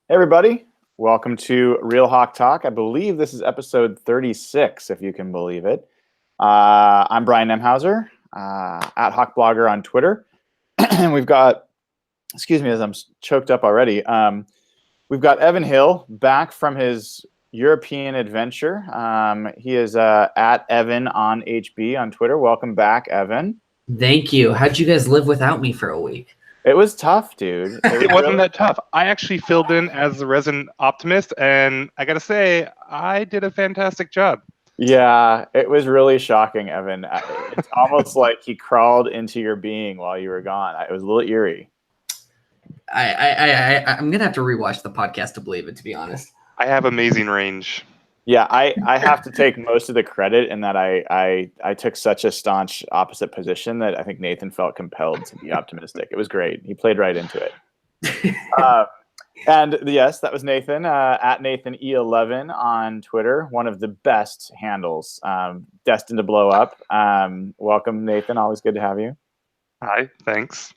Hey everybody, welcome to Real Hawk Talk. I believe this is episode 36, if you can believe it. I'm Brian Nemhauser, at Hawkblogger on Twitter. And we've got, excuse me as I'm choked up already, we've got Evan Hill back from his European adventure. He is at Evan on HB on Twitter. Welcome back, Evan. Thank you. How'd you guys live without me for a week? It was tough, dude. It wasn't that tough. I actually filled in as the resident optimist, and I gotta say, I did a fantastic job. Yeah, it was really shocking, Evan. It's almost like he crawled into your being while you were gone. It was a little eerie. I'm gonna have to rewatch the podcast to believe it, to be honest. I have amazing range. Yeah, I have to take most of the credit in that I took such a staunch opposite position that I think Nathan felt compelled to be optimistic. It was great. He played right into it. And yes, that was Nathan, at Nathan E11 on Twitter, one of the best handles, destined to blow up. Welcome, Nathan. Always good to have you. Hi, thanks.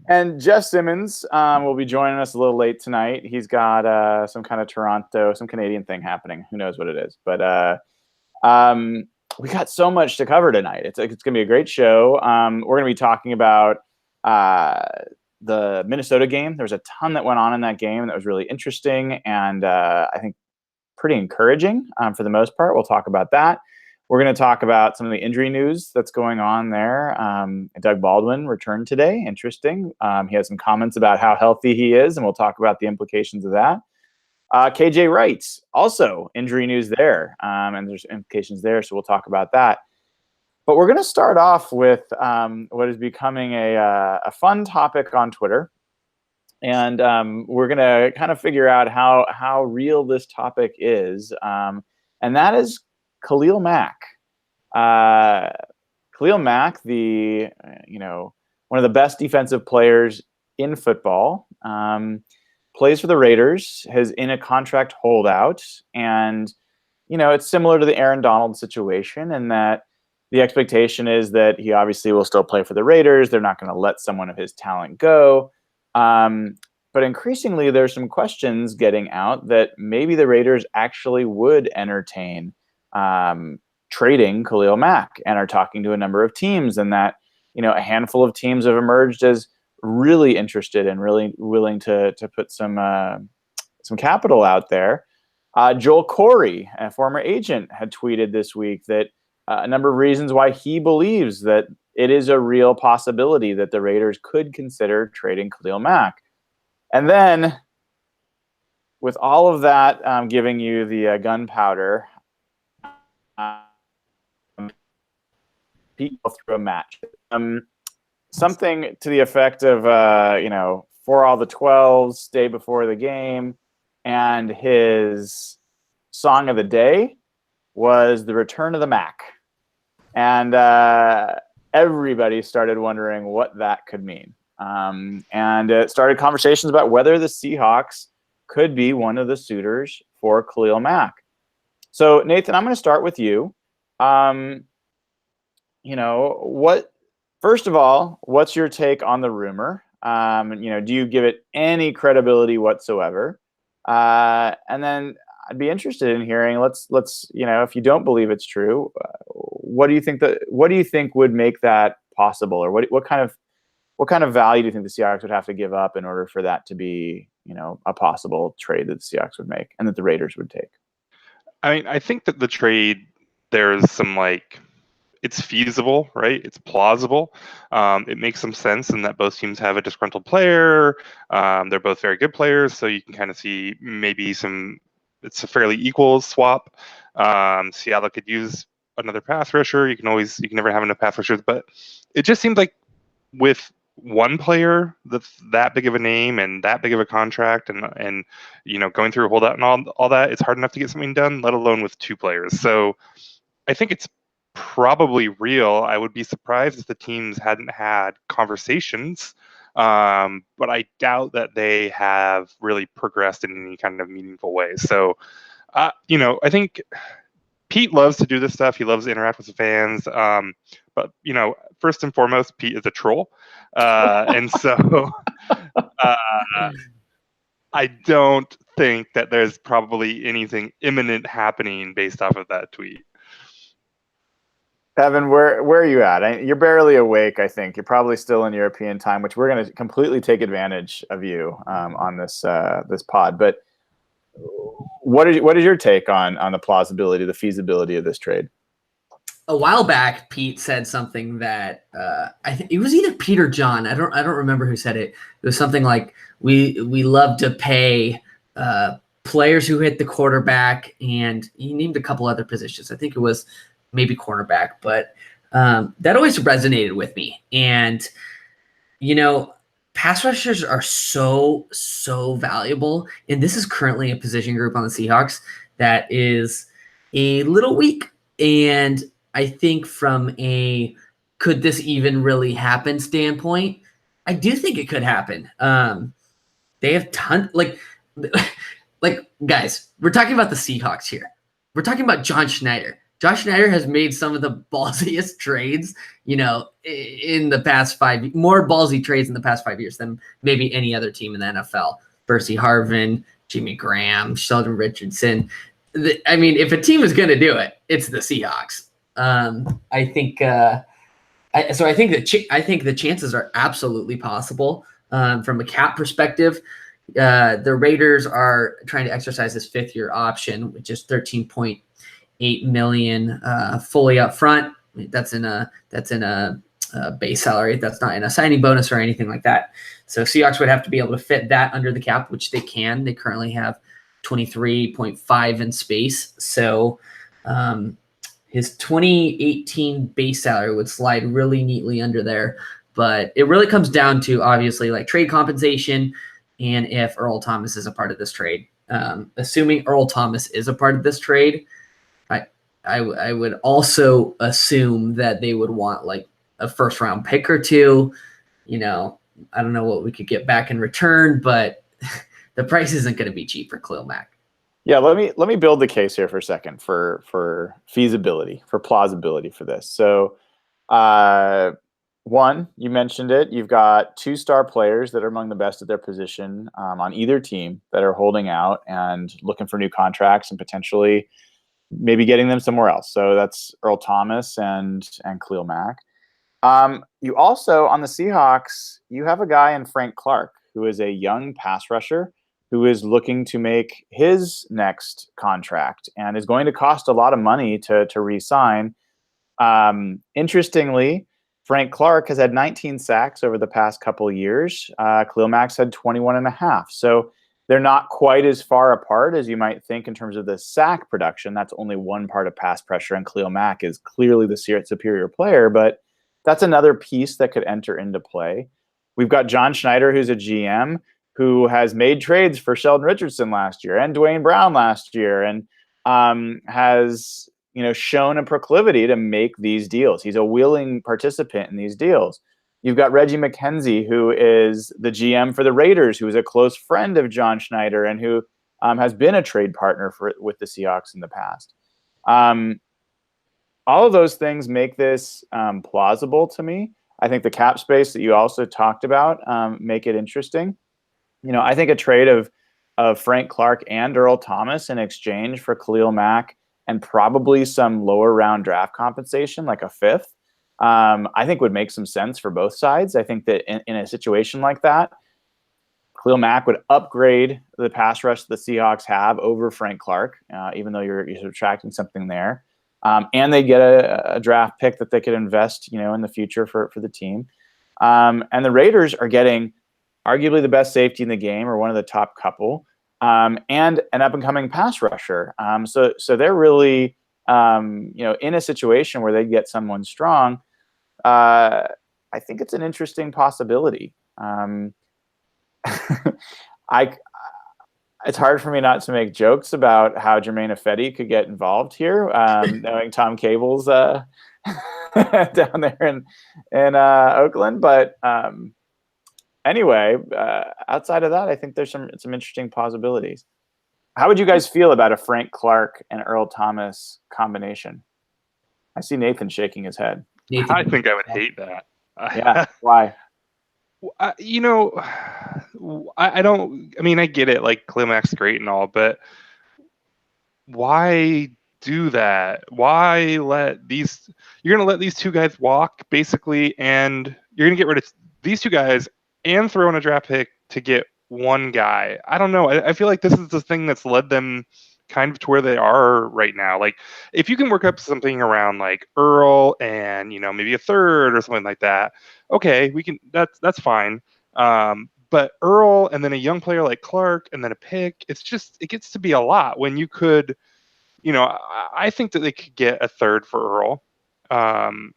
And Jeff Simmons will be joining us a little late tonight. He's got some kind of Toronto, some Canadian thing happening. Who knows what it is? But we got so much to cover tonight. It's going to be a great show. We're going to be talking about the Minnesota game. There was a ton that went on in that game that was really interesting and I think pretty encouraging for the most part. We'll talk about that. We're going to talk about some of the injury news that's going on there. Doug Baldwin returned today. Interesting. He has some comments about how healthy he is, and we'll talk about the implications of that. KJ Wright, also injury news there, and there's implications there, so we'll talk about that. But we're going to start off with what is becoming a fun topic on Twitter. And we're going to kind of figure out how real this topic is. And that is Khalil Mack. Khalil Mack, one of the best defensive players in football, plays for the Raiders, is in a contract holdout, and it's similar to the Aaron Donald situation in that the expectation is that he obviously will still play for the Raiders. They're not going to let someone of his talent go. But increasingly, there's some questions getting out that maybe the Raiders actually would entertain trading Khalil Mack and are talking to a number of teams, and that a handful of teams have emerged as really interested and really willing to put some capital out there. Joel Corey, a former agent, had tweeted this week that a number of reasons why he believes that it is a real possibility that the Raiders could consider trading Khalil Mack. And then, with all of that giving you the gunpowder, people through a match. Something to the effect of, for all the 12s, day before the game, and his song of the day was The Return of the Mac. And everybody started wondering what that could mean. And it started conversations about whether the Seahawks could be one of the suitors for Khalil Mack. So, Nathan, I'm going to start with you. First of all, what's your take on the rumor? Do you give it any credibility whatsoever? And then I'd be interested in hearing, let's if you don't believe it's true, what do you think would make that possible? Or what kind of value do you think the Seahawks would have to give up in order for that to be, a possible trade that the Seahawks would make and that the Raiders would take? I mean, I think that the trade, there's some it's feasible, right? It's plausible. It makes some sense in that both teams have a disgruntled player. They're both very good players, so you can kind of see maybe it's a fairly equal swap. Seattle could use another pass rusher. You can never have enough pass rushers, but it just seems like with one player that's that big of a name and that big of a contract and going through a holdout and all that, it's hard enough to get something done, let alone with two players. So I think it's probably real. I would be surprised if the teams hadn't had conversations, but I doubt that they have really progressed in any kind of meaningful way. So, I think Pete loves to do this stuff. He loves to interact with the fans. But, first and foremost, Pete is a troll. And so I don't think that there's probably anything imminent happening based off of that tweet. Evan, where are you at? You're barely awake, I think. You're probably still in European time, which we're going to completely take advantage of you on this this pod. But what is your take on the plausibility, the feasibility of this trade? A while back, Pete said something that I think it was either Pete or John. I don't remember who said it. It was something like we love to pay players who hit the quarterback, and he named a couple other positions. I think it was maybe cornerback, but that always resonated with me. And pass rushers are so valuable, and this is currently a position group on the Seahawks that is a little weak. And I think from a could this even really happen standpoint, I do think it could happen. They have like guys, we're talking about the Seahawks here. We're talking about John Schneider. John Schneider has made some of the ballsiest trades, in the past 5 more ballsy trades in the past 5 years than maybe any other team in the NFL. Percy Harvin, Jimmy Graham, Sheldon Richardson. I mean, if a team is going to do it, it's the Seahawks. I think the chances are absolutely possible. From a cap perspective, the Raiders are trying to exercise this 5th-year option, which is $13.8 million fully up front. That's in a base salary. That's not in a signing bonus or anything like that. So Seahawks would have to be able to fit that under the cap, which they can. They currently have 23.5 in space. So his 2018 base salary would slide really neatly under there. But it really comes down to, obviously, like trade compensation and if Earl Thomas is a part of this trade. Assuming Earl Thomas is a part of this trade, I would also assume that they would want like a first-round pick or two. I don't know what we could get back in return, but the price isn't going to be cheap for Khalil Mack. Yeah, let me build the case here for a second for feasibility, for plausibility for this. So, one, you mentioned it. You've got 2 star players that are among the best at their position on either team that are holding out and looking for new contracts and potentially maybe getting them somewhere else. So that's Earl Thomas and Khalil Mack. You also, on the Seahawks, you have a guy in Frank Clark who is a young pass rusher who is looking to make his next contract and is going to cost a lot of money to re-sign. Interestingly, Frank Clark has had 19 sacks over the past couple of years. Khalil Mack's had 21 and a half. So they're not quite as far apart as you might think in terms of the sack production. That's only one part of pass pressure, and Khalil Mack is clearly the superior player, but that's another piece that could enter into play. We've got John Schneider, who's a GM, who has made trades for Sheldon Richardson last year and Dwayne Brown last year, and has shown a proclivity to make these deals. He's a willing participant in these deals. You've got Reggie McKenzie, who is the GM for the Raiders, who is a close friend of John Schneider and who has been a trade partner with the Seahawks in the past. All of those things make this plausible to me. I think the cap space that you also talked about make it interesting. I think a trade of Frank Clark and Earl Thomas in exchange for Khalil Mack and probably some lower round draft compensation, like a 5th, I think would make some sense for both sides. I think that in a situation like that, Khalil Mack would upgrade the pass rush the Seahawks have over Frank Clark, even though you're subtracting something there. And they get a draft pick that they could invest, in the future for the team. And the Raiders are getting arguably the best safety in the game, or one of the top couple, and an up-and-coming pass rusher. So they're really, in a situation where they get someone strong. I think it's an interesting possibility. It's hard for me not to make jokes about how Jermaine Ifedi could get involved here, knowing Tom Cable's down there in Oakland. But anyway, outside of that, I think there's some interesting possibilities. How would you guys feel about a Frank Clark and Earl Thomas combination? I see Nathan shaking his head. I think I would hate that. Yeah, why? I don't. I mean, I get it. Like Khalil Mack's great and all, but why do that? Why let these? You're gonna let these two guys walk basically, and you're gonna get rid of these two guys and throw in a draft pick to get one guy. I don't know. I feel like this is the thing that's led them kind of to where they are right now. Like, if you can work up something around like Earl and maybe a third or something like that, okay, we can. That's fine. But Earl and then a young player like Clark and then a pick, it gets to be a lot when you could. I think that they could get a third for Earl, and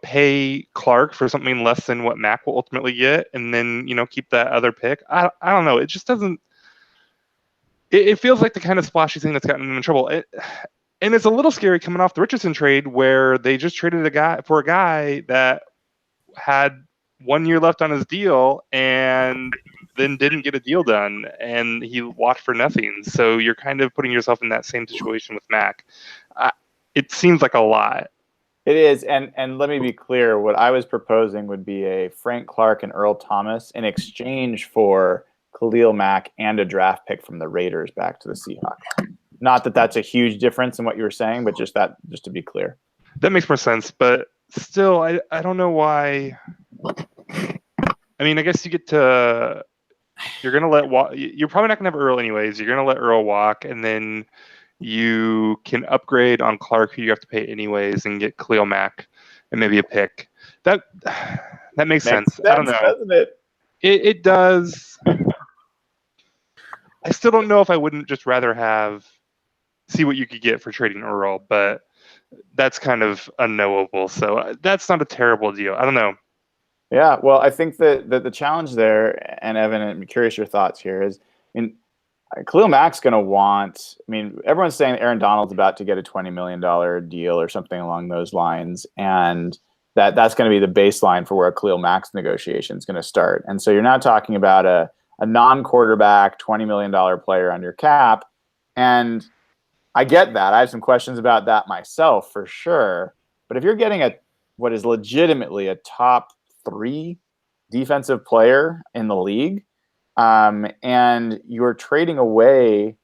pay Clark for something less than what Mack will ultimately get, and then keep that other pick. I don't know. It just doesn't. It feels like the kind of splashy thing that's gotten them in trouble. And it's a little scary coming off the Richardson trade, where they just traded a guy that had 1 year left on his deal and then didn't get a deal done, and he walked for nothing. So you're kind of putting yourself in that same situation with Mack. It seems like a lot. It is, and let me be clear. What I was proposing would be a Frank Clark and Earl Thomas in exchange for Khalil Mack and a draft pick from the Raiders back to the Seahawks. Not that that's a huge difference in what you were saying, but just to be clear. That makes more sense, but still, I don't know why. I mean, I guess you're going to let you're probably not going to have Earl anyways. You're going to let Earl walk, and then you can upgrade on Clark, who you have to pay anyways, and get Khalil Mack and maybe a pick. That makes sense. I don't know. Doesn't it? It does. I still don't know if I wouldn't just rather see what you could get for trading Earl, but that's kind of unknowable. So that's not a terrible deal. I don't know. Yeah, well, I think that the challenge there, and Evan, I'm curious your thoughts here, is, Khalil Mack's going to want, everyone's saying Aaron Donald's about to get a $20 million deal or something along those lines, and that's going to be the baseline for where Khalil Mack's negotiation is going to start. And so you're not talking about a non-quarterback $20 million player on your cap, and I get that. I have some questions about that myself for sure. But if you're getting what is legitimately a top 3 defensive player in the league, and you're trading away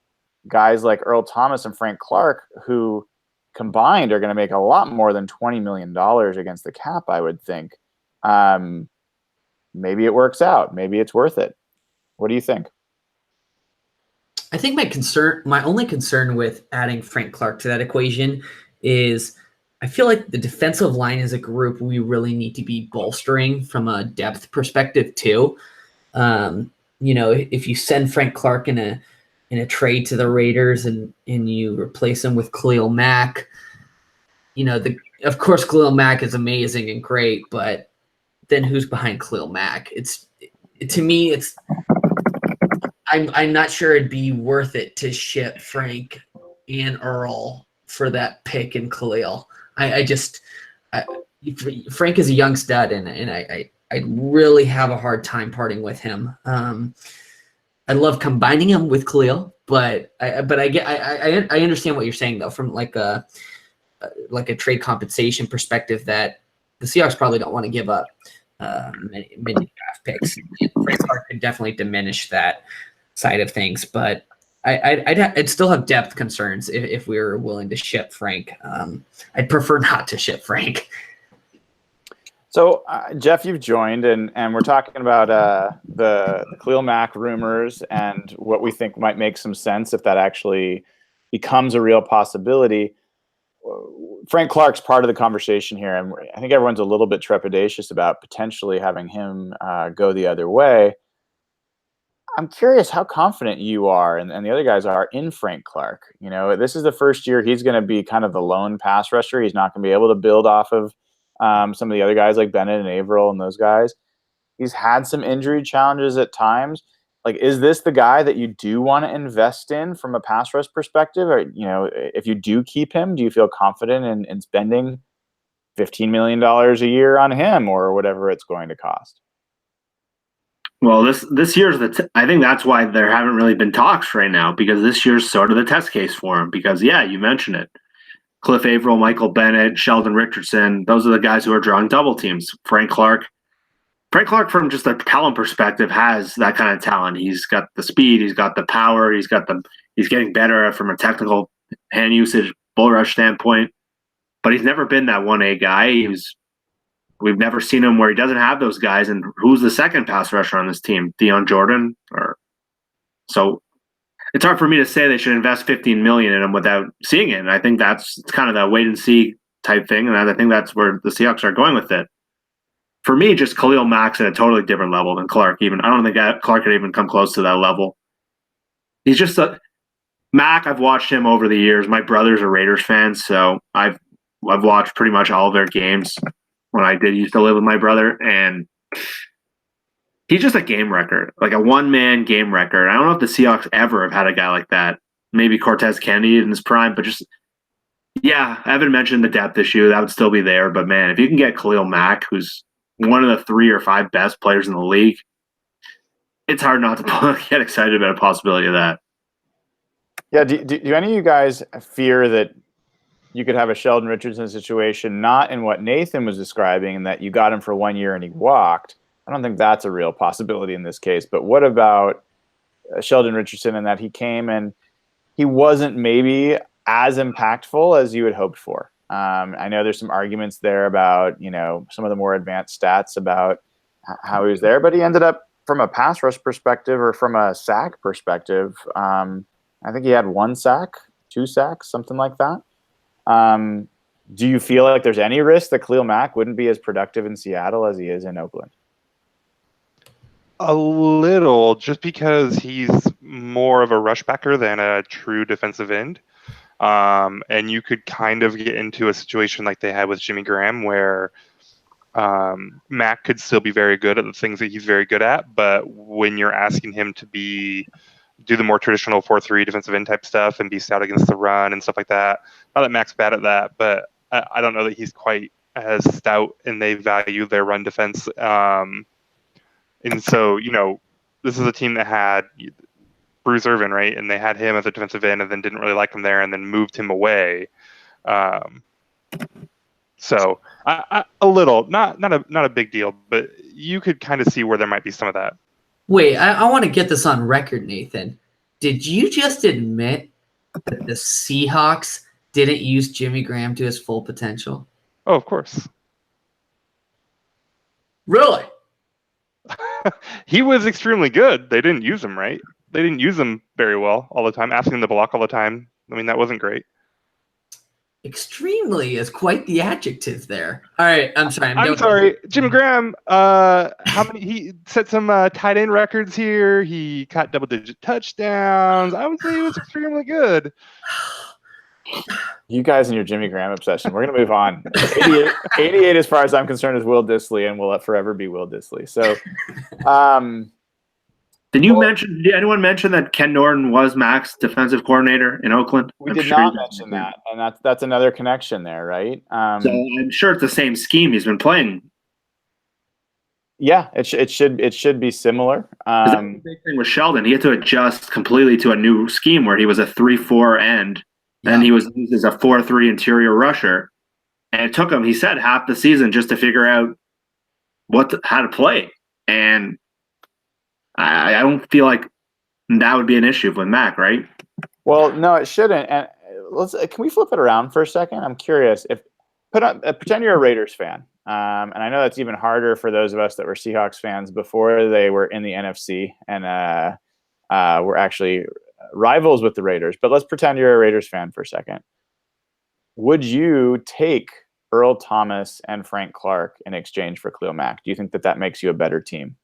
guys like Earl Thomas and Frank Clark, who combined are going to make a lot more than $20 million against the cap, I would think. Maybe it works out. Maybe it's worth it. What do you think? I think my only concern with adding Frank Clark to that equation is I feel like the defensive line is a group we really need to be bolstering from a depth perspective too. If you send Frank Clark in a trade to the Raiders and you replace him with Khalil Mack, of course Khalil Mack is amazing and great, but then who's behind Khalil Mack? I'm not sure it'd be worth it to ship Frank and Earl for that pick and Khalil. Frank is a young stud, and I really have a hard time parting with him. I love combining him with Khalil, but I understand what you're saying though, from like a trade compensation perspective, that the Seahawks probably don't want to give up many draft picks. Frank Clark could definitely diminish that side of things, but I'd still have depth concerns if we were willing to ship Frank. I'd prefer not to ship Frank. So, Jeff, you've joined, and we're talking about the Khalil Mack rumors and what we think might make some sense if that actually becomes a real possibility. Frank Clark's part of the conversation here, and I think everyone's a little bit trepidatious about potentially having him go the other way. I'm curious how confident you are and the other guys are in Frank Clark. This is the first year he's going to be kind of the lone pass rusher. He's not going to be able to build off of some of the other guys like Bennett and Averill and those guys. He's had some injury challenges at times. Like, is this the guy that you do want to invest in from a pass rush perspective? Or, if you do keep him, do you feel confident in spending $15 million a year on him or whatever it's going to cost? Well, this year's I think that's why there haven't really been talks right now, because this year's sort of the test case for him. Because, yeah, you mentioned it. Cliff Averill, Michael Bennett, Sheldon Richardson, those are the guys who are drawing double teams. Frank Clark, Frank Clark, from just a talent perspective, has that kind of talent. He's got the speed, he's got the power, he's getting better from a technical hand usage, bull rush standpoint. But he's never been that 1A guy. We've never seen him where he doesn't have those guys. And who's the second pass rusher on this team? Deion Jordan? So it's hard for me to say they should invest $15 million in him without seeing it. And I think it's kind of that wait and see type thing. And I think that's where the Seahawks are going with it. For me, just Khalil Mack's at a totally different level than Clark. Even I don't think Clark could even come close to that level. He's just Mack. I've watched him over the years. My brother's a Raiders fan, so I've watched pretty much all of their games when I did used to live with my brother, and he's just a game record, like a one-man game record. I don't know if the Seahawks ever have had a guy like that. Maybe Cortez Kennedy in his prime, but just Evan mentioned the depth issue. That would still be there, but man, if you can get Khalil Mack, who's one of the 3 or 5 best players in the league, it's hard not to get excited about a possibility of that. Yeah, do any of you guys fear that you could have a Sheldon Richardson situation, not in what Nathan was describing, and that you got him for 1 year and he walked? I don't think that's a real possibility in this case. But what about Sheldon Richardson, and that he came and he wasn't maybe as impactful as you had hoped for? I know there's some arguments there about, some of the more advanced stats about how he was there, but he ended up, from a pass rush perspective or from a sack perspective, I think he had 1 sack, 2 sacks, something like that. Do you feel like there's any risk that Khalil Mack wouldn't be as productive in Seattle as he is in Oakland? A little, just because he's more of a rushbacker than a true defensive end. And you could kind of get into a situation like they had with Jimmy Graham, where Mack could still be very good at the things that he's very good at, but when you're asking him to do the more traditional 4-3 defensive end type stuff and be stout against the run and stuff like that, not that Mack's bad at that, but I don't know that he's quite as stout, and they value their run defense. And so, this is a team that had Bruce Irvin, right? And they had him as a defensive end and then didn't really like him there and then moved him away. So a little, not a big deal, but you could kind of see where there might be some of that. Wait, I want to get this on record, Nathan. Did you just admit that the Seahawks didn't use Jimmy Graham to his full potential? Oh, of course. Really? He was extremely good. They didn't use him right. They didn't use him very well all the time, asking him to block all the time. I mean, that wasn't great. Extremely is quite the adjective there. All right, I'm sorry. I'm sorry. Jimmy Graham, he set some tight end records here. He caught double-digit touchdowns. I would say he was extremely good. You guys and your Jimmy Graham obsession. We're going to move on. 88, as far as I'm concerned, is Will Dissly, and will forever be Will Dissly. So, Did anyone mention that Ken Norton was Mack's defensive coordinator in Oakland? We did not mention that, and that's another connection there, right? So I'm sure it's the same scheme he's been playing. Yeah, it should be similar. That's the big thing with Sheldon. He had to adjust completely to a new scheme where he was a 3-4 end, and he was used as a 4-3 interior rusher. And it took him, he said, half the season just to figure out how to play. And I don't feel like that would be an issue with Mack, right? Well, no, it shouldn't. And can we flip it around for a second? I'm curious. Pretend you're a Raiders fan, and I know that's even harder for those of us that were Seahawks fans before they were in the NFC and were actually rivals with the Raiders. But let's pretend you're a Raiders fan for a second. Would you take Earl Thomas and Frank Clark in exchange for Khalil Mack? Do you think that makes you a better team?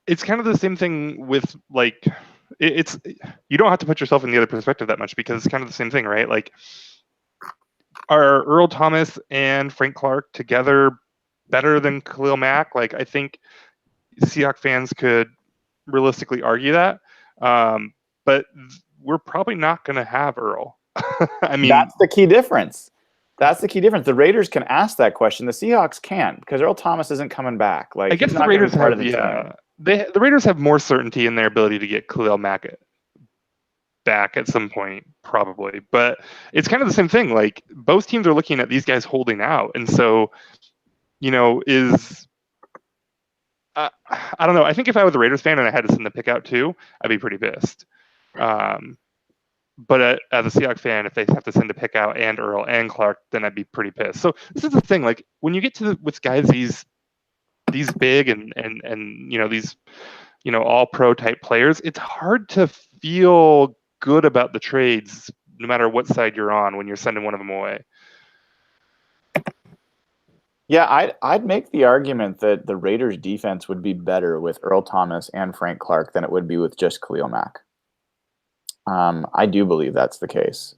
It's kind of the same thing with it's you don't have to put yourself in the other perspective that much, because it's kind of the same thing, right? Like, are Earl Thomas and Frank Clark together better than Khalil Mack? Like, I think Seahawks fans could realistically argue that, but we're probably not going to have Earl. I mean, that's the key difference. The Raiders can ask that question. The Seahawks can't, because Earl Thomas isn't coming back. Like, I guess the Raiders have, the Raiders have more certainty in their ability to get Khalil Mack back at some point, probably. But it's kind of the same thing. Like, both teams are looking at these guys holding out. And so, I don't know. I think if I was a Raiders fan and I had to send the pick out too, I'd be pretty pissed. But as a Seahawks fan, if they have to send a pick out and Earl and Clark, then I'd be pretty pissed. So this is the thing. Like, when you get to with guys these big and these all pro type players, it's hard to feel good about the trades no matter what side you're on when you're sending one of them away. Yeah, I'd make the argument that the Raiders defense would be better with Earl Thomas and Frank Clark than it would be with just Khalil Mack. I do believe that's the case.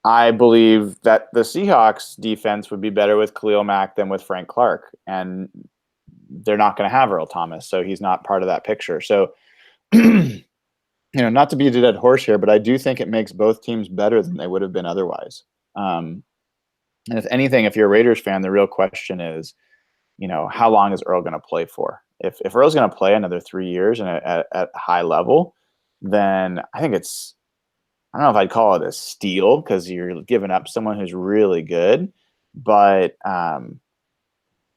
I believe that the Seahawks defense would be better with Khalil Mack than with Frank Clark, and they're not going to have Earl Thomas, so he's not part of that picture. So, not to be a dead horse here, but I do think it makes both teams better than they would have been otherwise. And if anything, if you're a Raiders fan, the real question is, how long is Earl going to play for? If Earl's going to play another 3 years and at high level, then I think I don't know if I'd call it a steal because you're giving up someone who's really good, but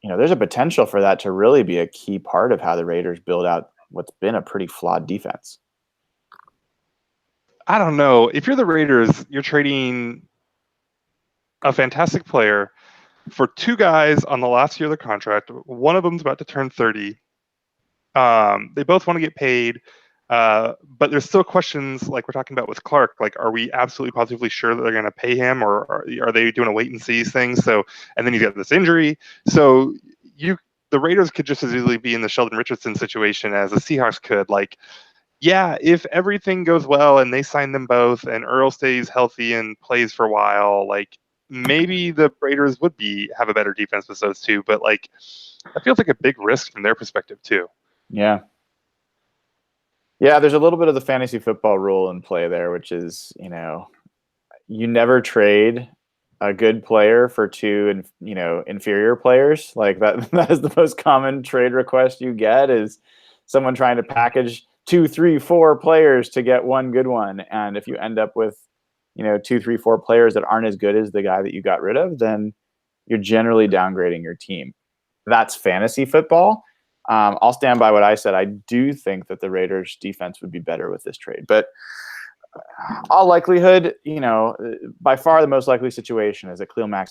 there's a potential for that to really be a key part of how the Raiders build out what's been a pretty flawed defense. I don't know. If you're the Raiders, you're trading a fantastic player for two guys on the last year of the contract. One of them's about to turn 30. They both want to get paid. But there's still questions like we're talking about with Clark. Like, are we absolutely positively sure that they're going to pay him, or are they doing a wait and see thing? So, and then he's got this injury. So the Raiders could just as easily be in the Sheldon Richardson situation as the Seahawks could. Like, yeah, if everything goes well and they sign them both and Earl stays healthy and plays for a while, like, maybe the Raiders would have a better defense with those two. But like, that feels like a big risk from their perspective too. Yeah. Yeah, there's a little bit of the fantasy football rule in play there, which is, you never trade a good player for two, inferior players. Like that is the most common trade request you get, is someone trying to package 2, 3, 4 players to get one good one. And if you end up with, 2, 3, 4 players that aren't as good as the guy that you got rid of, then you're generally downgrading your team. That's fantasy football. I'll stand by what I said. I do think that the Raiders defense would be better with this trade, but all likelihood, by far the most likely situation is that Khalil Mack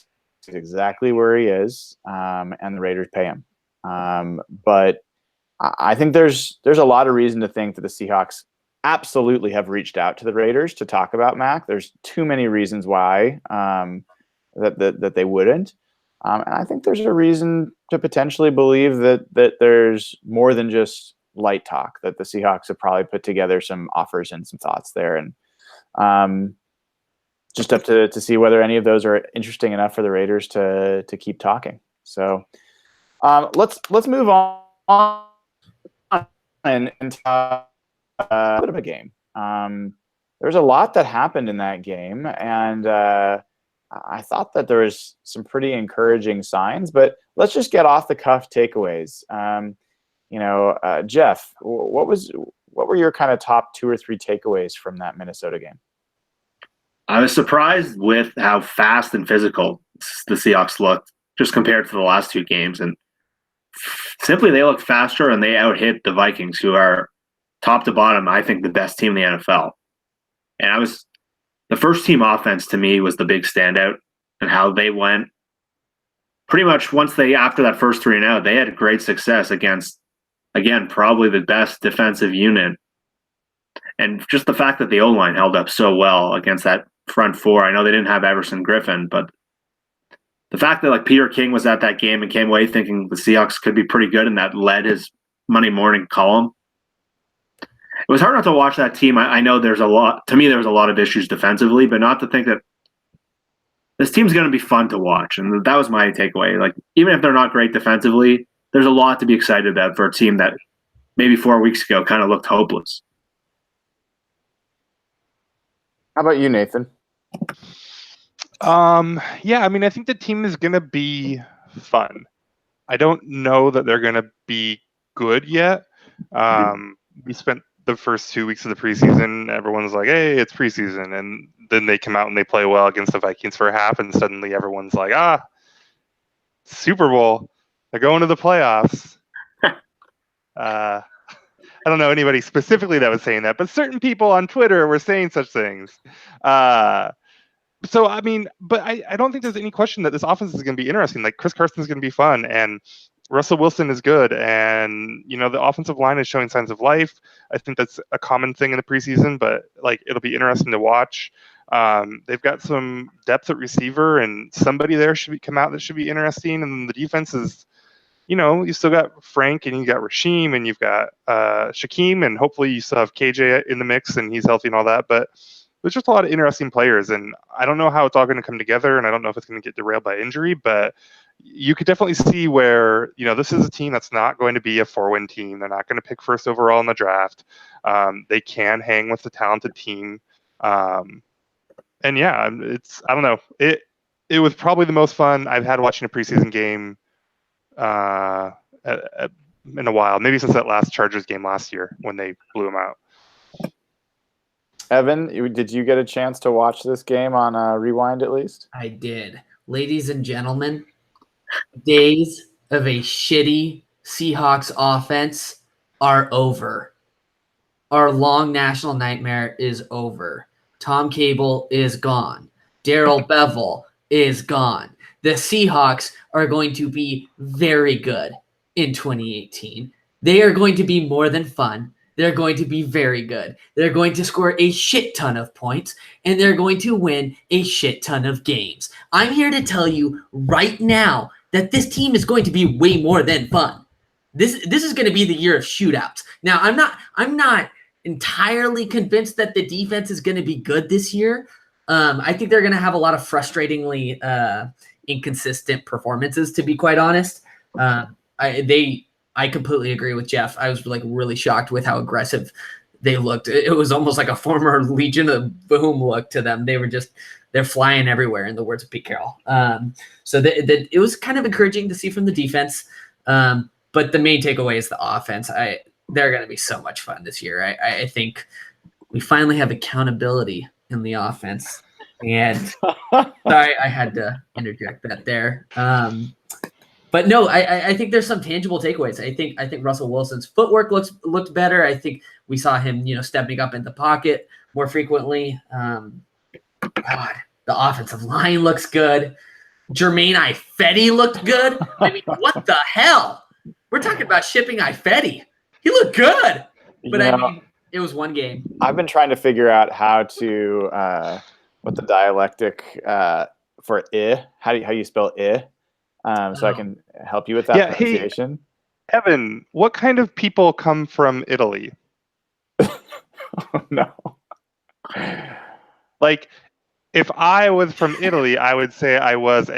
is exactly where he is, and the Raiders pay him. But I think there's a lot of reason to think that the Seahawks absolutely have reached out to the Raiders to talk about Mack. There's too many reasons why that they wouldn't. And I think there's a reason to potentially believe that there's more than just light talk, that the Seahawks have probably put together some offers and some thoughts there. And just up to see whether any of those are interesting enough for the Raiders to keep talking. So let's move on and talk a bit of a game. There's a lot that happened in that game, and I thought that there was some pretty encouraging signs, but let's just get off the cuff takeaways. Jeff, what were your kind of top 2 or 3 takeaways from that Minnesota game? I was surprised with how fast and physical the Seahawks looked just compared to the last 2 games. And simply, they looked faster and they out-hit the Vikings, who are top to bottom, I think, the best team in the NFL. And the first team offense to me was the big standout, and how they went pretty much after that first 3 and out, they had great success against, again, probably the best defensive unit. And just the fact that the O-line held up so well against that front 4. I know they didn't have Everson Griffin, but the fact that Peter King was at that game and came away thinking the Seahawks could be pretty good, and that led his Monday morning column. It was hard not to watch that team. I know there was a lot of issues defensively, but not to think that this team's going to be fun to watch. And that was my takeaway. Even if they're not great defensively, there's a lot to be excited about for a team that maybe 4 weeks ago kind of looked hopeless. How about you, Nathan? Yeah, I think the team is going to be fun. I don't know that they're going to be good yet. We spent the first 2 weeks of the preseason, everyone's like, hey, it's preseason. And then they come out and they play well against the Vikings for a half, and suddenly everyone's like, Super Bowl. They're going to the playoffs. I don't know anybody specifically that was saying that, but certain people on Twitter were saying such things. So, I mean, but I don't think there's any question that this offense is going to be interesting. Like, Chris Carson's going to be fun, and Russell Wilson is good, and, you know, the offensive line is showing signs of life. I think that's a common thing in the preseason, but, like, it'll be interesting to watch. They've got some depth at receiver, and somebody there should come out that should be interesting, and the defense is, you know, you still got Frank, and you got Rasheem, and you've got Shaquem, and hopefully you still have KJ in the mix, and he's healthy and all that, but there's just a lot of interesting players, and I don't know how it's all going to come together, and I don't know if it's going to get derailed by injury, but you could definitely see where, you know, this is a team that's not going to be a 4-win team. They're not going to pick first overall in the draft. They can hang with the talented team. And yeah, I don't know. It was probably the most fun I've had watching a preseason game in a while, maybe since that last Chargers game last year when they blew them out. Evan, did you get a chance to watch this game on Rewind at least? I did. Ladies and gentlemen, days of a shitty Seahawks offense are over. Our long national nightmare is over. Tom Cable is gone. Darrell Bevell is gone. The Seahawks are going to be very good in 2018. They are going to be more than fun. They're going to be very good. They're going to score a shit ton of points, and they're going to win a shit ton of games. I'm here to tell you right now that this team is going to be way more than fun. This is going to be the year of shootouts. Now, I'm not entirely convinced that the defense is going to be good this year. I think they're going to have a lot of frustratingly inconsistent performances, to be quite honest. I completely agree with Jeff. I was like really shocked with how aggressive they looked. It was almost like a former Legion of Boom look to them. They're flying everywhere, in the words of Pete Carroll. So it was kind of encouraging to see from the defense. But the main takeaway is the offense. They're going to be so much fun this year. I think we finally have accountability in the offense. And sorry, I had to interject that there. But no, I think there's some tangible takeaways. I think Russell Wilson's footwork looked better. I think we saw him, stepping up in the pocket more frequently. God, the offensive line looks good. Jermaine Ifedi looked good. I mean, what the hell? We're talking about shipping Ifedi. He looked good. But I mean, it was one game. I've been trying to figure out how to what the dialectic for I, how you spell I. So I can help you with that pronunciation. Hey, Evan, what kind of people come from Italy? Oh, no. Like, if I was from Italy, I would say I was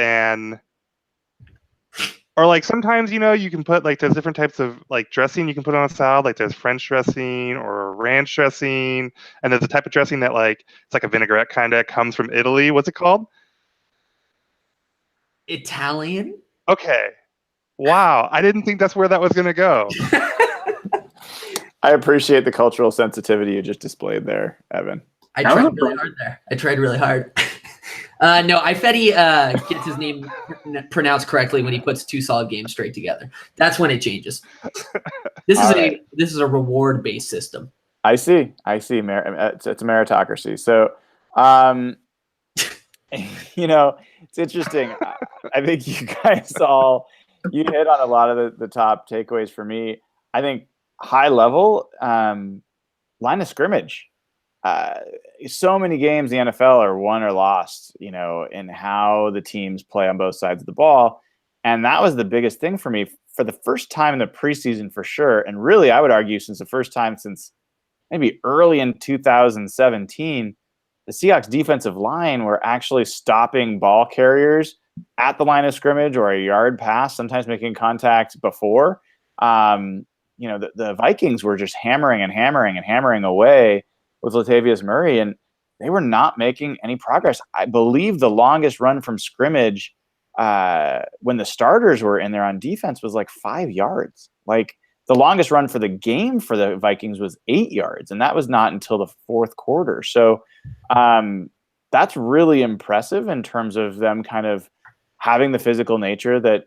or like sometimes, you can put like there's different types of like dressing you can put on a salad. Like there's French dressing or ranch dressing. And there's a type of dressing that like, it's like a vinaigrette kind of comes from Italy. What's it called? Italian. Okay. Wow. I didn't think that's where that was going to go. I appreciate the cultural sensitivity you just displayed there, Evan. I tried really hard there. I tried really hard. No, Ifedi gets his name pronounced correctly when he puts two solid games straight together. That's when it changes. This is a reward-based system. I see. It's a meritocracy. So, it's interesting. I think you guys you hit on a lot of the top takeaways for me. I think high level, line of scrimmage. So many games in the NFL are won or lost, in how the teams play on both sides of the ball. And that was the biggest thing for me for the first time in the preseason for sure. And really, I would argue since the first time since maybe early in 2017, the Seahawks defensive line were actually stopping ball carriers at the line of scrimmage or a yard pass, sometimes making contact before. The Vikings were just hammering away with Latavius Murray, and they were not making any progress. I believe the longest run from scrimmage when the starters were in there on defense was like 5 yards. Like the longest run for the game for the Vikings was 8 yards, and that was not until the fourth quarter. So that's really impressive in terms of them kind of having the physical nature that,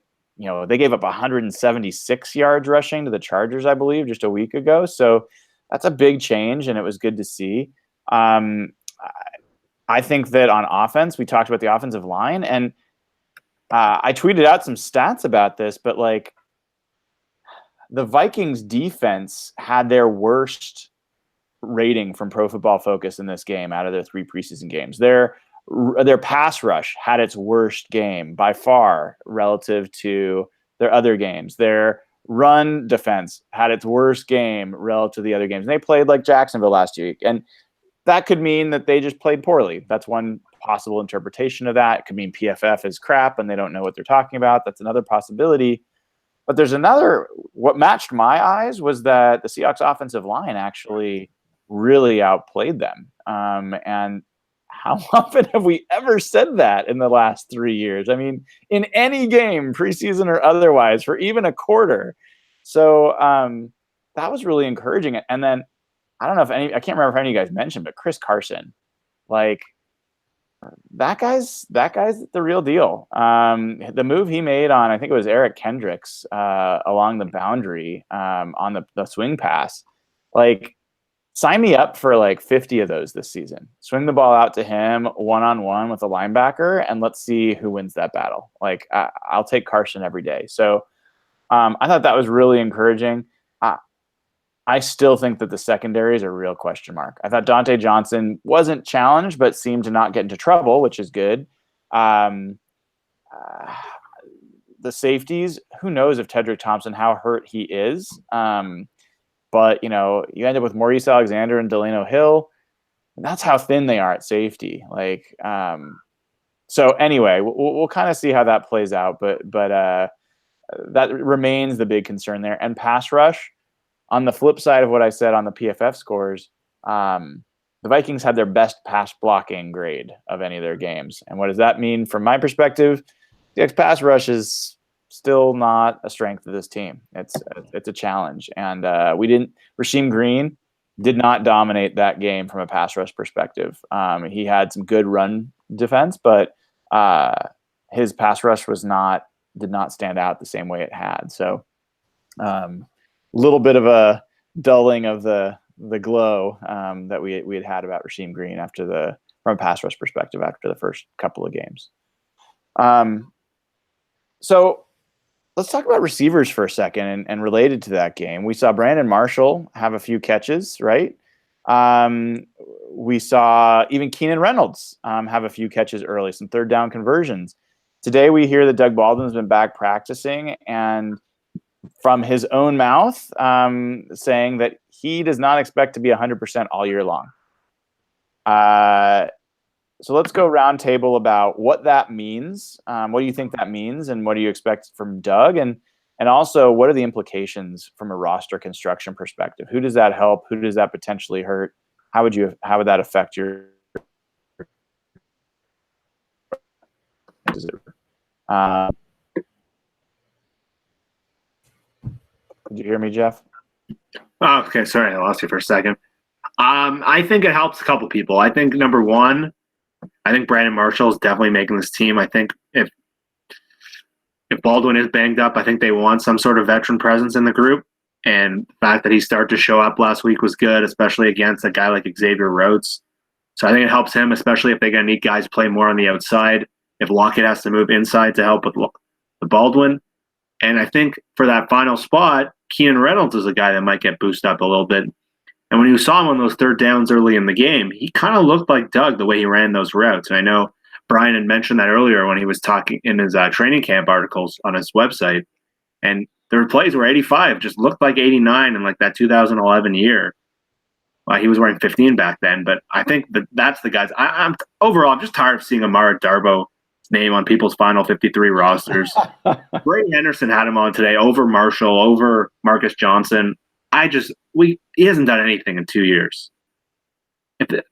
they gave up 176 yards rushing to the Chargers, I believe, just a week ago. So that's a big change, and it was good to see. I think that on offense, we talked about the offensive line, and I tweeted out some stats about this, but like the Vikings defense had their worst rating from Pro Football Focus in this game out of their 3 preseason games. Their pass rush had its worst game by far relative to their other games. Their run defense had its worst game relative to the other games. And they played like Jacksonville last week. And that could mean that they just played poorly. That's one possible interpretation of that. It could mean PFF is crap and they don't know what they're talking about. That's another possibility. But there's another, what matched my eyes was that the Seahawks offensive line actually really outplayed them. And how often have we ever said that in the last 3 years? I mean, in any game, preseason or otherwise, for even a quarter. So that was really encouraging. And then I don't know I can't remember if any of you guys mentioned, but Chris Carson, like that guy's the real deal. The move he made on, I think it was Eric Kendricks along the boundary on the swing pass, like sign me up for like 50 of those this season. Swing the ball out to him one-on-one with a linebacker, and let's see who wins that battle. Like I'll take Carson every day. So I thought that was really encouraging. I still think that the secondary is a real question mark. I thought Dante Johnson wasn't challenged, but seemed to not get into trouble, which is good. The safeties, who knows if Tedrick Thompson, how hurt he is. But, you end up with Maurice Alexander and Delano Hill. And that's how thin they are at safety. Like, so anyway, we'll kind of see how that plays out. But that remains the big concern there. And pass rush, on the flip side of what I said on the PFF scores, the Vikings had their best pass blocking grade of any of their games. And what does that mean from my perspective? The pass rush is still not a strength of this team. It's a challenge. And Rasheem Green did not dominate that game from a pass rush perspective. He had some good run defense, but his pass rush did not stand out the same way it had. So little bit of a dulling of the glow that we had about Rasheem Green from a pass rush perspective after the first couple of games. So let's talk about receivers for a second and related to that game. We saw Brandon Marshall have a few catches, right? We saw even Keenan Reynolds have a few catches early, some third down conversions. Today we hear that Doug Baldwin has been back practicing, and from his own mouth, saying that he does not expect to be 100% all year long. So let's go round table about what that means. What do you think that means, and what do you expect from Doug? And also, what are the implications from a roster construction perspective? Who does that help? Who does that potentially hurt? How would that affect your? Did you hear me, Jeff? Oh, okay. Sorry, I lost you for a second. I think it helps a couple people. I think number one, I think Brandon Marshall is definitely making this team. I think if Baldwin is banged up, I think they want some sort of veteran presence in the group. And the fact that he started to show up last week was good, especially against a guy like Xavier Rhodes. So I think it helps him, especially if they're going to need guys play more on the outside. If Lockett has to move inside to help with the Baldwin. And I think for that final spot, Keenan Reynolds is a guy that might get boosted up a little bit. And when you saw him on those third downs early in the game, he kind of looked like Doug the way he ran those routes. And I know Brian had mentioned that earlier when he was talking in his training camp articles on his website. And there were plays where 85 just looked like 89 in like that 2011 year. He was wearing 15 back then, but I think that's the guys. I'm just tired of seeing Amara Darbo's name on people's final 53 rosters. Ray Henderson had him on today over Marshall, over Marcus Johnson. He hasn't done anything in 2 years.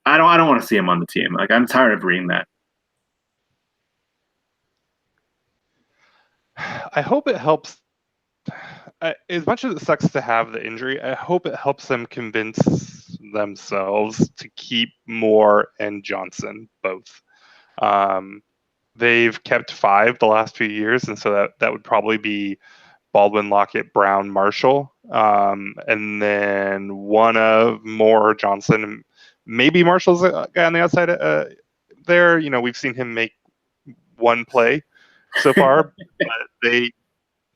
I don't want to see him on the team. Like, I'm tired of reading that. I hope it helps. as much as it sucks to have the injury, I hope it helps them convince themselves to keep Moore and Johnson both. They've kept 5 the last few years, and so that would probably be Baldwin, Lockett, Brown, Marshall, and then one of Moore, Johnson, maybe Marshall's a guy on the outside there. We've seen him make one play so far, but they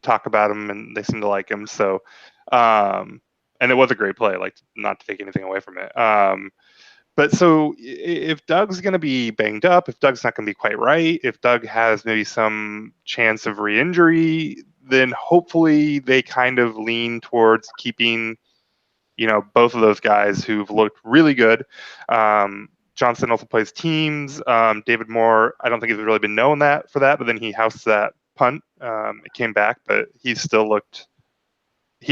talk about him and they seem to like him. So, and it was a great play, like not to take anything away from it. But so if Doug's going to be banged up, if Doug's not going to be quite right, if Doug has maybe some chance of re-injury, then hopefully they kind of lean towards keeping, both of those guys who've looked really good. Johnson also plays teams. David Moore, I don't think he's really been known for that, but then he housed that punt. It came back, but he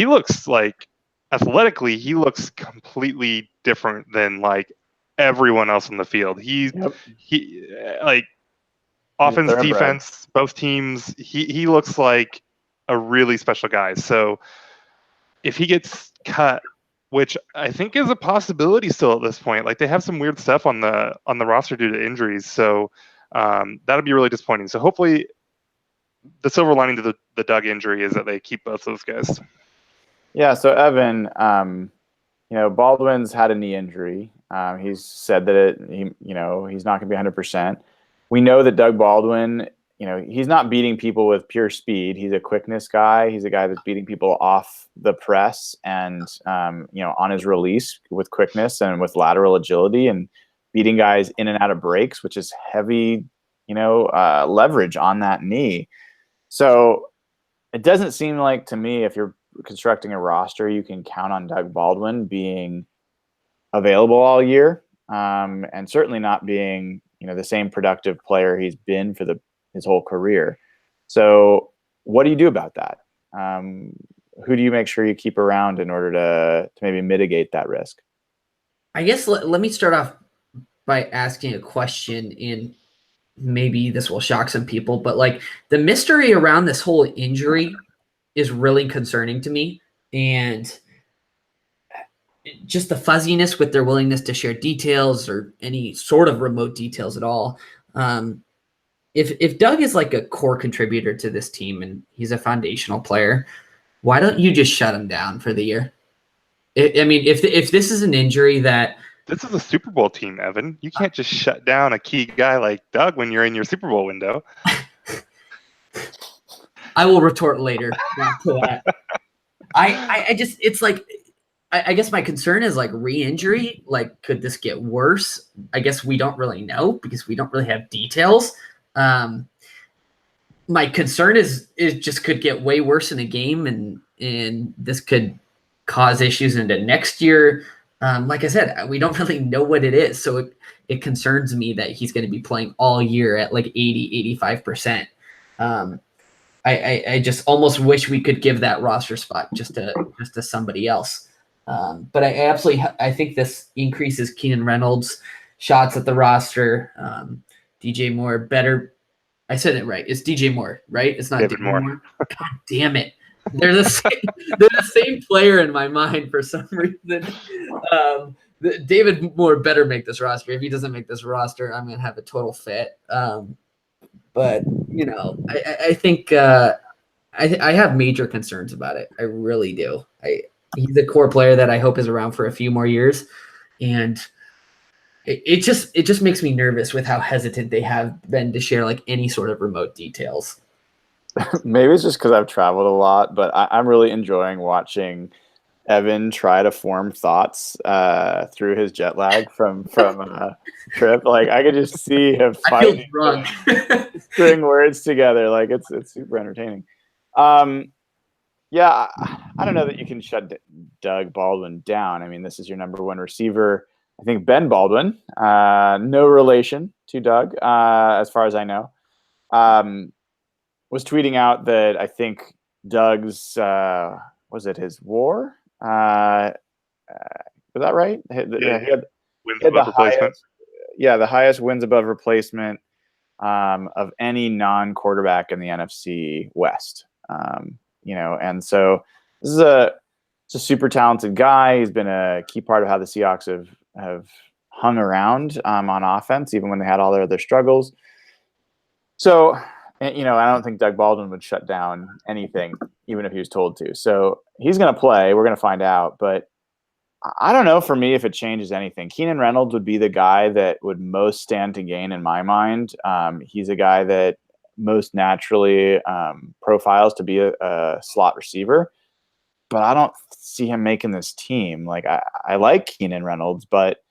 looks like athletically, he looks completely different than like everyone else in the field. He like offense, defense, both teams. He looks like a really special guy. So if he gets cut, which I think is a possibility still at this point, like they have some weird stuff on the roster due to injuries. So that'll be really disappointing. So hopefully the silver lining to the Doug injury is that they keep both those guys. Yeah. So Evan, Baldwin's had a knee injury. He's said that he's not going to be 100%. We know that Doug Baldwin, he's not beating people with pure speed. He's a quickness guy. He's a guy that's beating people off the press and, on his release with quickness and with lateral agility and beating guys in and out of breaks, which is heavy, leverage on that knee. So it doesn't seem like to me, if you're constructing a roster, you can count on Doug Baldwin being available all year, and certainly not being the same productive player he's been for his whole career. So what do you do about that? Who do you make sure you keep around in order to maybe mitigate that risk? I guess let me start off by asking a question, and maybe this will shock some people, but like the mystery around this whole injury is really concerning to me, and just the fuzziness with their willingness to share details or any sort of remote details at all. If Doug is like a core contributor to this team and he's a foundational player, why don't you just shut him down for the year? I mean, if this is an injury that... This is a Super Bowl team, Evan. You can't just shut down a key guy like Doug when you're in your Super Bowl window. I will retort later to that. I just, it's like, I guess my concern is like re-injury. Like, could this get worse? I guess we don't really know because we don't really have details. My concern is just could get way worse in a game, and this could cause issues into next year. Like I said, we don't really know what it is. So it concerns me that he's going to be playing all year at like 85%. I just almost wish we could give that roster spot just to somebody else. But I think this increases Keenan Reynolds' shots at the roster. DJ Moore better. I said it right. It's DJ Moore, right? It's not David Moore. God damn it. They're the same player in my mind for some reason. David Moore better make this roster. If he doesn't make this roster, I'm going to have a total fit. But, I think I have major concerns about it. I really do. He's a core player that I hope is around for a few more years. And it just makes me nervous with how hesitant they have been to share like any sort of remote details. Maybe it's just because I've traveled a lot, but I'm really enjoying watching Evan try to form thoughts through his jet lag from a trip. Like I could just see him fighting, string words together. Like it's super entertaining. Yeah, I don't know that you can shut Doug Baldwin down. I mean, this is your number one receiver. I think Ben Baldwin, no relation to Doug, as far as I know, was tweeting out that I think Doug's, was it his WAR? Was that right? He had the highest, the highest wins above replacement of any non-quarterback in the NFC West. And so it's a super talented guy. He's been a key part of how the Seahawks have hung around on offense, even when they had all their other struggles. So, I don't think Doug Baldwin would shut down anything, even if he was told to. So he's going to play. We're going to find out. But I don't know for me if it changes anything. Keenan Reynolds would be the guy that would most stand to gain in my mind. He's a guy that most naturally profiles to be a slot receiver. But I don't see him making this team. Like, I like Keenan Reynolds, but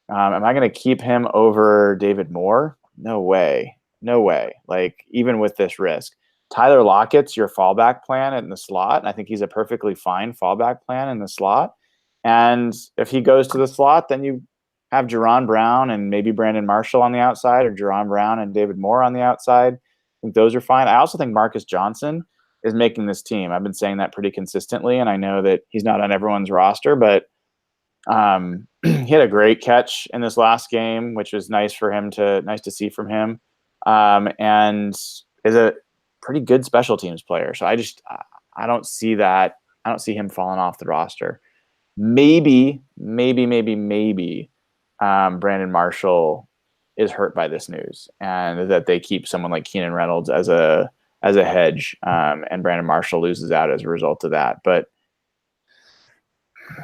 am I going to keep him over David Moore? No way. No way. Like, even with this risk. Tyler Lockett's your fallback plan in the slot. And I think he's a perfectly fine fallback plan in the slot. And if he goes to the slot, then you have Jerron Brown and maybe Brandon Marshall on the outside, or Jerron Brown and David Moore on the outside. I think those are fine. I also think Marcus Johnson is making this team. I've been saying that pretty consistently, and I know that he's not on everyone's roster, but he had a great catch in this last game, which was nice to see from him. And is a pretty good special teams player. So I don't see that. I don't see him falling off the roster. Maybe Brandon Marshall is hurt by this news, and that they keep someone like Keenan Reynolds as a hedge, and Brandon Marshall loses out as a result of that. But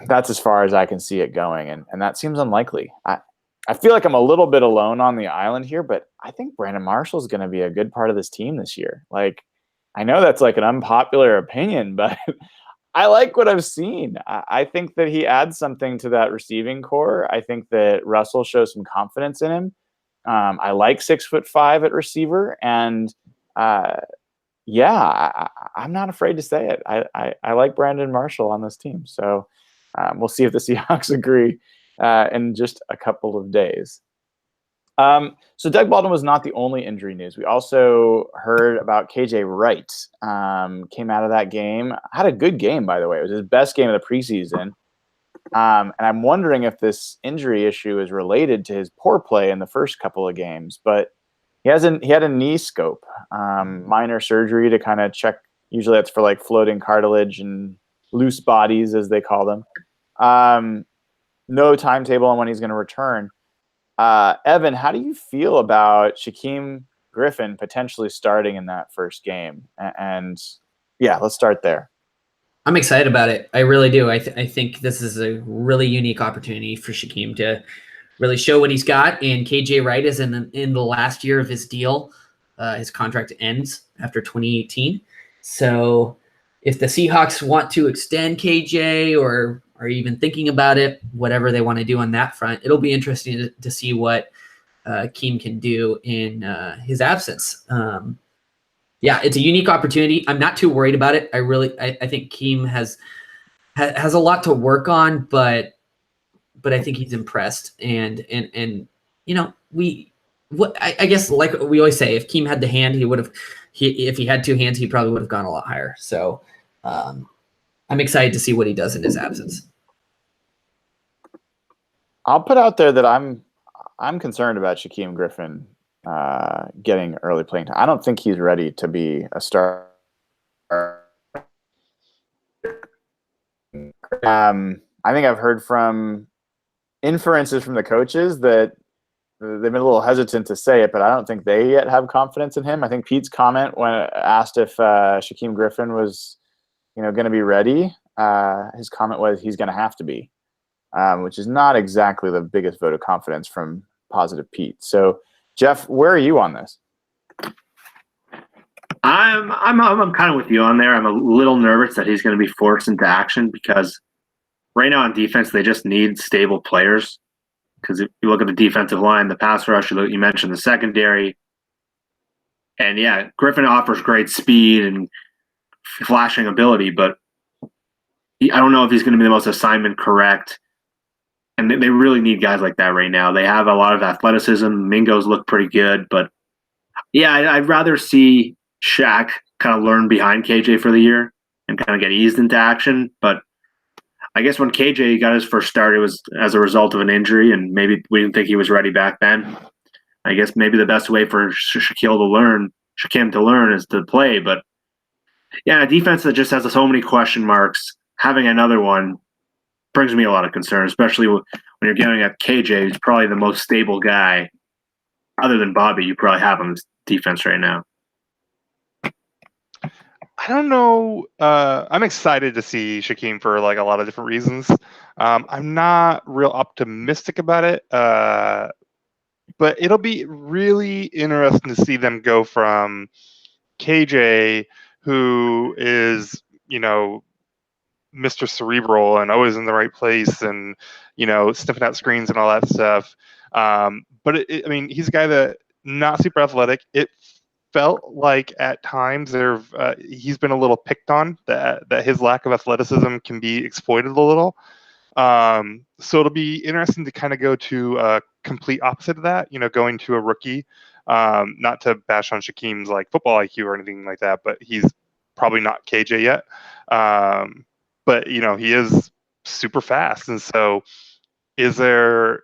that's as far as I can see it going, and that seems unlikely. I feel like I'm a little bit alone on the island here, but I think Brandon Marshall is going to be a good part of this team this year. Like, I know that's like an unpopular opinion, but I like what I've seen. I think that he adds something to that receiving core. I think that Russell shows some confidence in him. I like 6'5" at receiver, and I'm not afraid to say it. I like Brandon Marshall on this team. So we'll see if the Seahawks agree in just a couple of days. So Doug Baldwin was not the only injury news. We also heard about KJ Wright. Came out of that game. Had a good game, by the way. It was his best game of the preseason. And I'm wondering if this injury issue is related to his poor play in the first couple of games. But he had a knee scope, minor surgery to kind of check. Usually that's for like floating cartilage and loose bodies, as they call them. No timetable on when he's going to return. Evan, how do you feel about Shaquem Griffin potentially starting in that first game? And yeah, let's start there. I'm excited about it. I really do. I think this is a really unique opportunity for Shaquem to really show what he's got. And KJ Wright is in the last year of his deal. His contract ends after 2018. So if the Seahawks want to extend KJ or are even thinking about it, whatever they want to do on that front, it'll be interesting to see what Keem can do in his absence. It's a unique opportunity. I'm not too worried about it. I think Keem has a lot to work on, but I think he's impressed. And I guess like we always say, if Keem had the hand, if he had two hands, he probably would have gone a lot higher. So I'm excited to see what he does in his absence. I'll put out there that I'm concerned about Shaquem Griffin getting early playing time. I don't think he's ready to be a star. I think I've heard from inferences from the coaches that they've been a little hesitant to say it, but I don't think they yet have confidence in him. I think Pete's comment when asked if Shaquem Griffin was, going to be ready, his comment was he's going to have to be, which is not exactly the biggest vote of confidence from positive Pete. So, Jeff, where are you on this? I'm kind of with you on there. I'm a little nervous that he's going to be forced into action because right now on defense they just need stable players. Because if you look at the defensive line, the pass rush, you mentioned the secondary, and yeah, Griffin offers great speed and flashing ability, but I don't know if he's going to be the most assignment correct. And they really need guys like that right now. They have a lot of athleticism. Mingo's look pretty good, but yeah, I'd rather see Shaq kind of learn behind KJ for the year and kind of get eased into action. But I guess when KJ got his first start, it was as a result of an injury, and maybe we didn't think he was ready back then. I guess maybe the best way for Shaquem to learn is to play. But yeah, a defense that just has so many question marks having another one brings me a lot of concern, especially when you're getting at KJ, who's probably the most stable guy, other than Bobby, you probably have on this defense right now. I don't know. I'm excited to see Shaquem for like a lot of different reasons. I'm not real optimistic about it, but it'll be really interesting to see them go from KJ, who is, Mr. Cerebral and always in the right place and, sniffing out screens and all that stuff. But I mean, he's a guy that not super athletic. It felt like at times he's been a little picked on, that his lack of athleticism can be exploited a little. So it'll be interesting to kind of go to a complete opposite of that, going to a rookie. Not to bash on Shaquem's like football IQ or anything like that, but he's probably not KJ yet. But he is super fast, and so it'll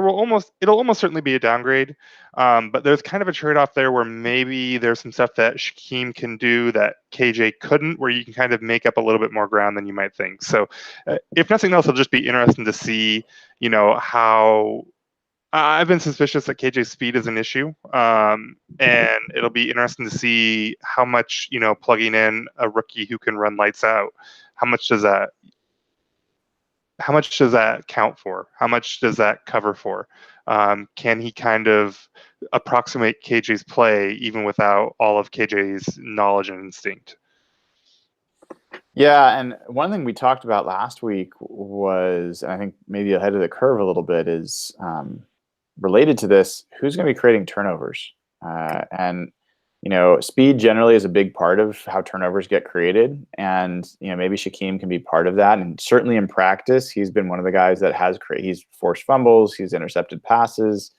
almost certainly be a downgrade. But there's kind of a trade-off there where maybe there's some stuff that Shaquem can do that KJ couldn't, where you can kind of make up a little bit more ground than you might think. So if nothing else, it'll just be interesting to see, how I've been suspicious that KJ's speed is an issue. And it'll be interesting to see how much, plugging in a rookie who can run lights out, how much does that count for? How much does that cover for? Can he kind of approximate KJ's play even without all of KJ's knowledge and instinct? Yeah, and one thing we talked about last week was, and I think maybe ahead of the curve a little bit, is related to this, who's going to be creating turnovers? And speed generally is a big part of how turnovers get created. And, maybe Shaquem can be part of that. And certainly in practice, he's been one of the guys that he's forced fumbles, he's intercepted passes.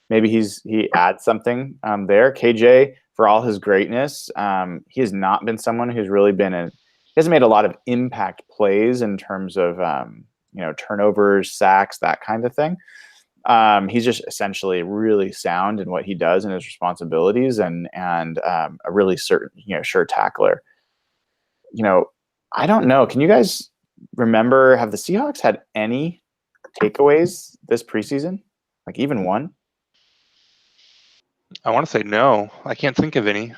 Maybe he adds something there. KJ, for all his greatness, he has not been someone who's really he hasn't made a lot of impact plays in terms of, turnovers, sacks, that kind of thing. He's just essentially really sound in what he does and his responsibilities, and a really sure tackler. I don't know. Can you guys remember, have the Seahawks had any takeaways this preseason? Like even one? I want to say no. I can't think of any.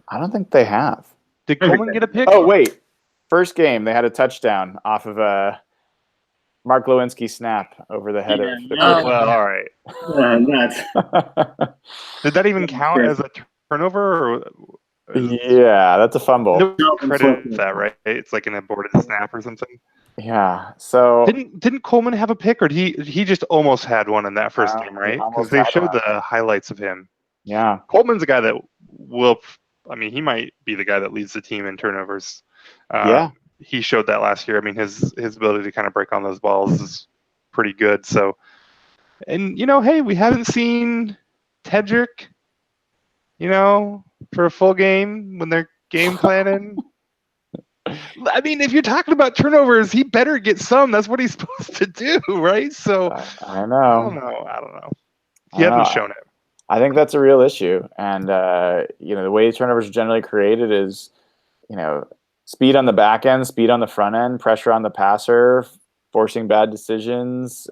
I don't think they have. Did Coleman get a pick? Oh, wait. First game, they had a touchdown off of a Mark Lewinsky snap over the head of the well, all right. Nuts. Did that even count as a turnover? Or yeah, that's a fumble. No credit for that, right? It's like an aborted snap or something. Yeah. So didn't Coleman have a pick, or he just almost had one in that first game, right? Because they showed the highlights of him. Yeah. Coleman's a guy that he might be the guy that leads the team in turnovers. Yeah. He showed that last year. I mean, his ability to kind of break on those balls is pretty good. So, and hey, we haven't seen Tedrick, for a full game when they're game planning. I mean, if you're talking about turnovers, he better get some. That's what he's supposed to do, right? So I know. I don't know. He hasn't shown it. I think that's a real issue. And the way turnovers are generally created is, speed on the back end, speed on the front end, pressure on the passer, forcing bad decisions,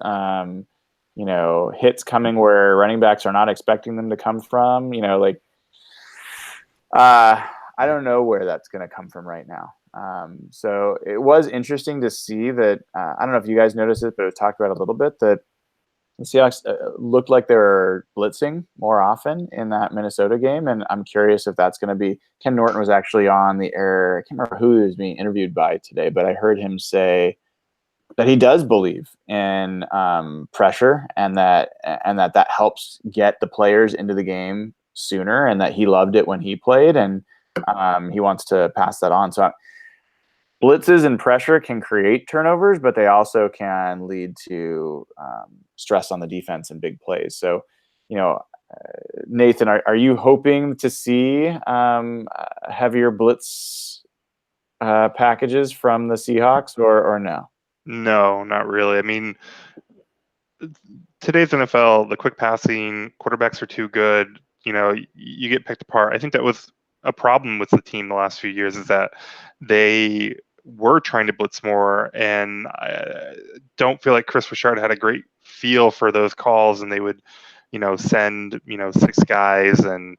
hits coming where running backs are not expecting them to come from. I don't know where that's going to come from right now. So it was interesting to see that. I don't know if you guys noticed it, but it was talked about a little bit, that the Seahawks looked like they were blitzing more often in that Minnesota game, and I'm curious if that's going to be. Ken Norton was actually on the air. I can't remember who he was being interviewed by today, but I heard him say that he does believe in pressure, and that helps get the players into the game sooner, and that he loved it when he played, and he wants to pass that on. So blitzes and pressure can create turnovers, but they also can lead to stress on the defense and big plays. So, Nathan, are you hoping to see heavier blitz packages from the Seahawks, or no? No, not really. I mean, today's NFL, the quick passing quarterbacks are too good. You get picked apart. I think that was a problem with the team the last few years, is that they were trying to blitz more, and I don't feel like Chris Richard had a great feel for those calls, and they would, send 6 guys, and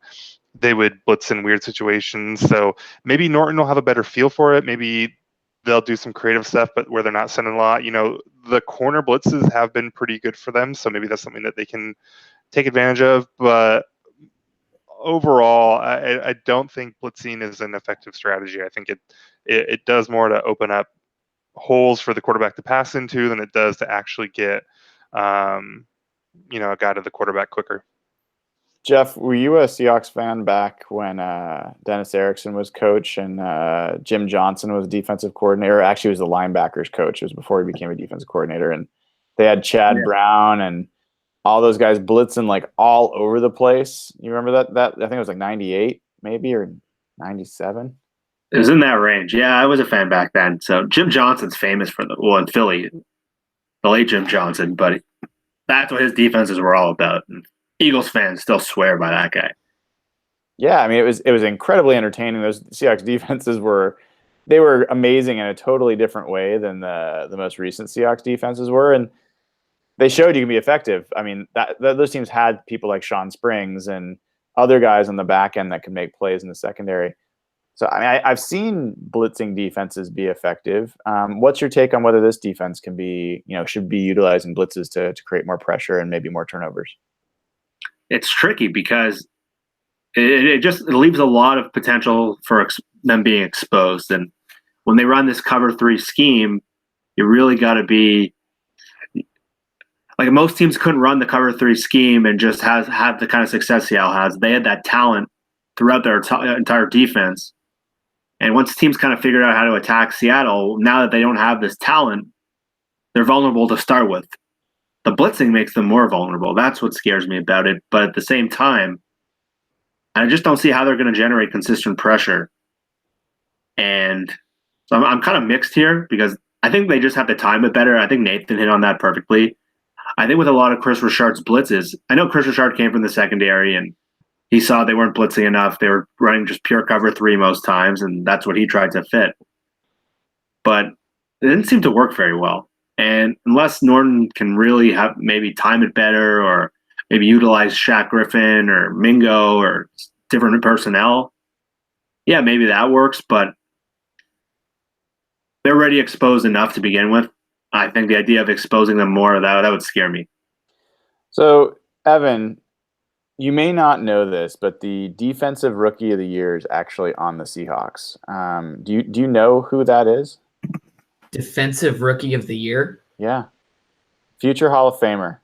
they would blitz in weird situations. So maybe Norton will have a better feel for it. Maybe they'll do some creative stuff, but where they're not sending a lot. The corner blitzes have been pretty good for them, so maybe that's something that they can take advantage of. But overall, I don't think blitzing is an effective strategy. I think it does more to open up holes for the quarterback to pass into than it does to actually get a guy to the quarterback quicker. Jeff, were you a Seahawks fan back when Dennis Erickson was coach and Jim Johnson was defensive coordinator? Actually, he was the linebackers coach. It was before he became a defensive coordinator. And they had Chad Brown and all those guys blitzing like all over the place. You remember that? I think it was like 98 maybe, or 97. It was in that range. Yeah, I was a fan back then. So Jim Johnson's famous for in Philly, the late Jim Johnson, but that's what his defenses were all about. And Eagles fans still swear by that guy. Yeah, I mean, it was incredibly entertaining. Those Seahawks defenses were amazing in a totally different way than the most recent Seahawks defenses were, and they showed you can be effective. I mean, those teams had people like Sean Springs and other guys on the back end that could make plays in the secondary. So I mean, I've seen blitzing defenses be effective. What's your take on whether this defense can be, should be utilizing blitzes to create more pressure and maybe more turnovers? It's tricky because it leaves a lot of potential for them being exposed. And when they run this cover 3 scheme, you really got to be like, most teams couldn't run the cover 3 scheme and just have the kind of success Seattle has. They had that talent throughout their entire defense. And once teams kind of figured out how to attack Seattle, now that they don't have this talent, they're vulnerable to start with. The blitzing makes them more vulnerable. That's what scares me about it. But at the same time, I just don't see how they're going to generate consistent pressure. And so I'm kind of mixed here because I think they just have to time it better. I think Nathan hit on that perfectly. I think with a lot of Chris Richard's blitzes, I know Chris Richard came from the secondary and he saw they weren't blitzing enough. They were running just pure cover 3 most times, and that's what he tried to fit. But it didn't seem to work very well. And unless Norton can really maybe time it better or maybe utilize Shaq Griffin or Mingo or different personnel, yeah, maybe that works. But they're already exposed enough to begin with. I think the idea of exposing them more, that would scare me. So, Evan, you may not know this, but the defensive rookie of the year is actually on the Seahawks. Do you know who that is? Defensive rookie of the year? Yeah. Future Hall of Famer.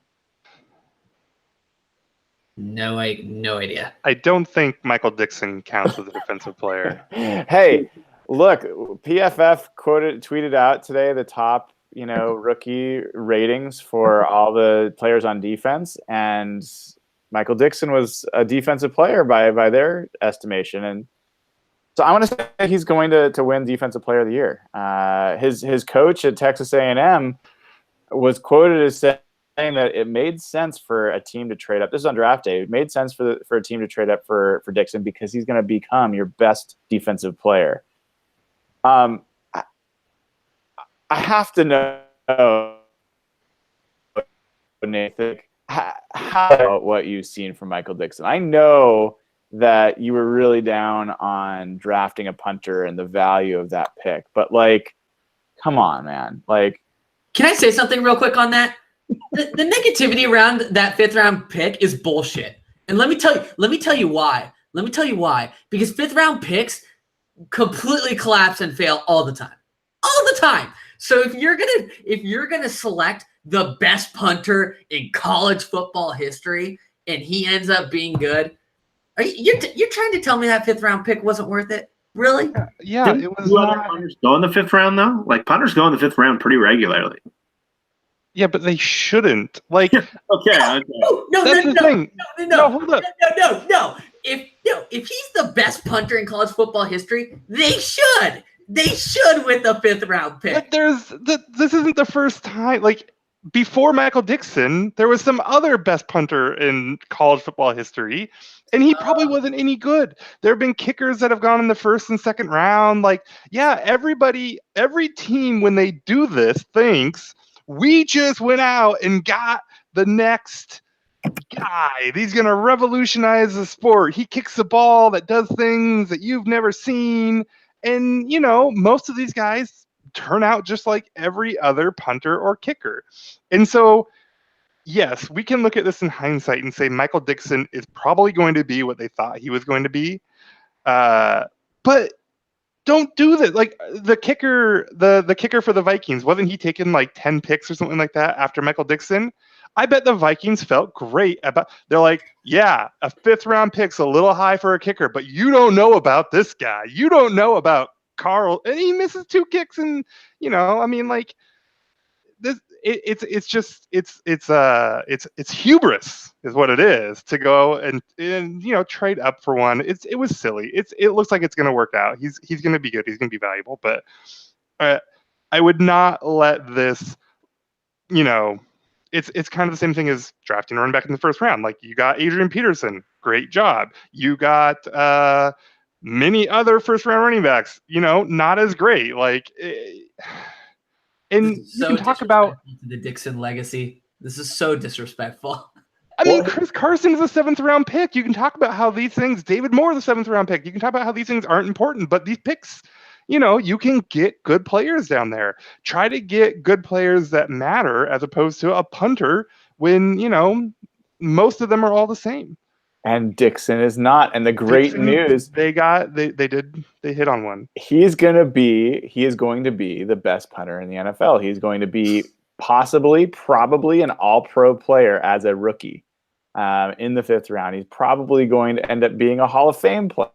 No idea. I don't think Michael Dixon counts as a defensive player. Hey, look, PFF tweeted out today the top, rookie ratings for all the players on defense, and Michael Dixon was a defensive player by their estimation. And so I want to say he's going to win Defensive Player of the Year. His coach at Texas A&M was quoted as saying that it made sense for a team to trade up. This is on draft day. It made sense for a team to trade up for Dixon because he's going to become your best defensive player. I have to know, Nathan, how what you've seen from Michael Dixon. I know that you were really down on drafting a punter and the value of that pick, but come on, man. Can I say something real quick on that? The negativity around that 5th round pick is bullshit. And let me tell you why. Because 5th round picks completely collapse and fail all the time. All the time. So if you're gonna select the best punter in college football history and he ends up being good, you're trying to tell me that 5th round pick wasn't worth it? Really? Yeah, it was. Punters go in the 5th round though. Punters go in the 5th round pretty regularly. Yeah, but they shouldn't. Okay. No, That's the thing. No, hold up. No. If he's the best punter in college football history, they should with the 5th round pick. But this isn't the first time. before Michael Dixon, there was some other best punter in college football history, and he probably wasn't any good. There have been kickers that have gone in the first and second round. Like, yeah, every team, when they do this, thinks we just went out and got the next guy. He's going to revolutionize the sport. He kicks the ball that does things that you've never seen. And, most of these guys turn out just like every other punter or kicker. And so, yes, we can look at this in hindsight and say Michael Dixon is probably going to be what they thought he was going to be. But don't do that. Like the kicker for the Vikings, wasn't he taking like 10 picks or something like that after Michael Dixon? I bet the Vikings felt great about. They're like, yeah, a 5th round pick's a little high for a kicker, but you don't know about this guy. You don't know about Carl, and he misses 2 kicks, and like this. It's hubris is what it is to go and trade up for one. It was silly. It looks like it's going to work out. He's going to be good. He's going to be valuable, but I would not let this. It's kind of the same thing as drafting a running back in the 1st round. Like, you got Adrian Peterson, great job. You got many other 1st round running backs, not as great. Like, and so you can talk about the Dixon legacy. This is so disrespectful. I mean, Chris Carson is a 7th round pick. You can talk about how these things, David Moore is a 7th round pick. You can talk about how these things aren't important, but these picks, you can get good players down there. Try to get good players that matter as opposed to a punter when, most of them are all the same. And Dixon is not. And the great news, they hit on one. He is going to be the best punter in the NFL. He's going to be probably an all-pro player as a rookie in the 5th round. He's probably going to end up being a Hall of Fame player.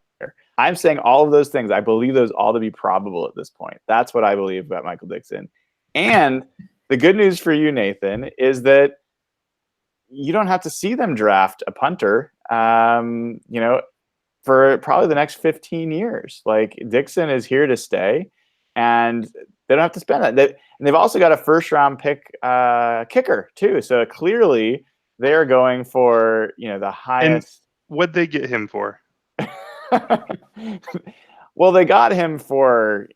I'm saying all of those things. I believe those all to be probable at this point. That's what I believe about Michael Dixon. And the good news for you, Nathan, is that you don't have to see them draft a punter, for probably the next 15 years. Like, Dixon is here to stay, and they don't have to spend that. And they've also got a 1st round pick kicker too. So clearly they're going for, the highest. And what'd they get him for? Well, they got him for,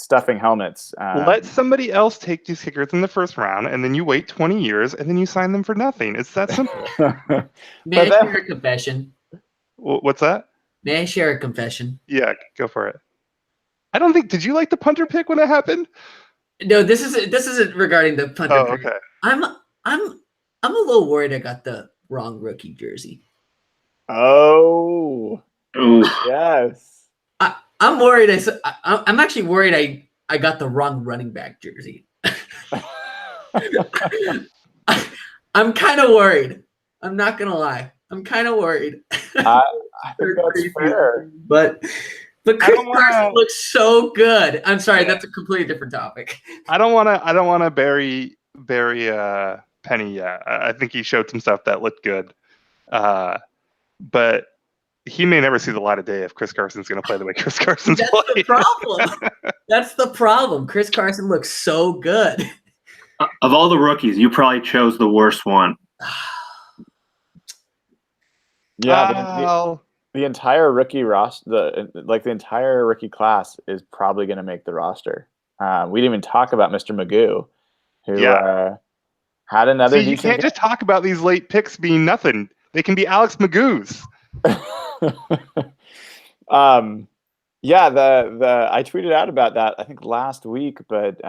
stuffing helmets. Let somebody else take these kickers in the 1st round, and then you wait 20 years, and then you sign them for nothing. It's that simple. May I share a confession? What's that? May I share a confession? Yeah, go for it. I don't think. Did you like the punter pick when it happened? No, this isn't regarding the punter pick. Okay. I'm a little worried I got the wrong rookie jersey. Oh, yes. I'm worried. I'm actually worried I got the wrong running back jersey. I'm kind of worried. I'm not gonna lie. I'm kind of worried. I think that's fair. But Chris Carson looks so good. I'm sorry, that's a completely different topic. I don't want to bury Penny yet. I think he showed some stuff that looked good, but he may never see the light of day if Chris Carson's going to play the way Chris Carson's That's playing. the problem. That's the problem. Chris Carson looks so good. Of all the rookies, you probably chose the worst one. Yeah, the entire rookie roster, the entire rookie class is probably going to make the roster. We didn't even talk about Mr. Magoo, who had another. See, you can't just talk about these late picks being nothing. They can be Alex Magoo's. I tweeted out about that I think last week, but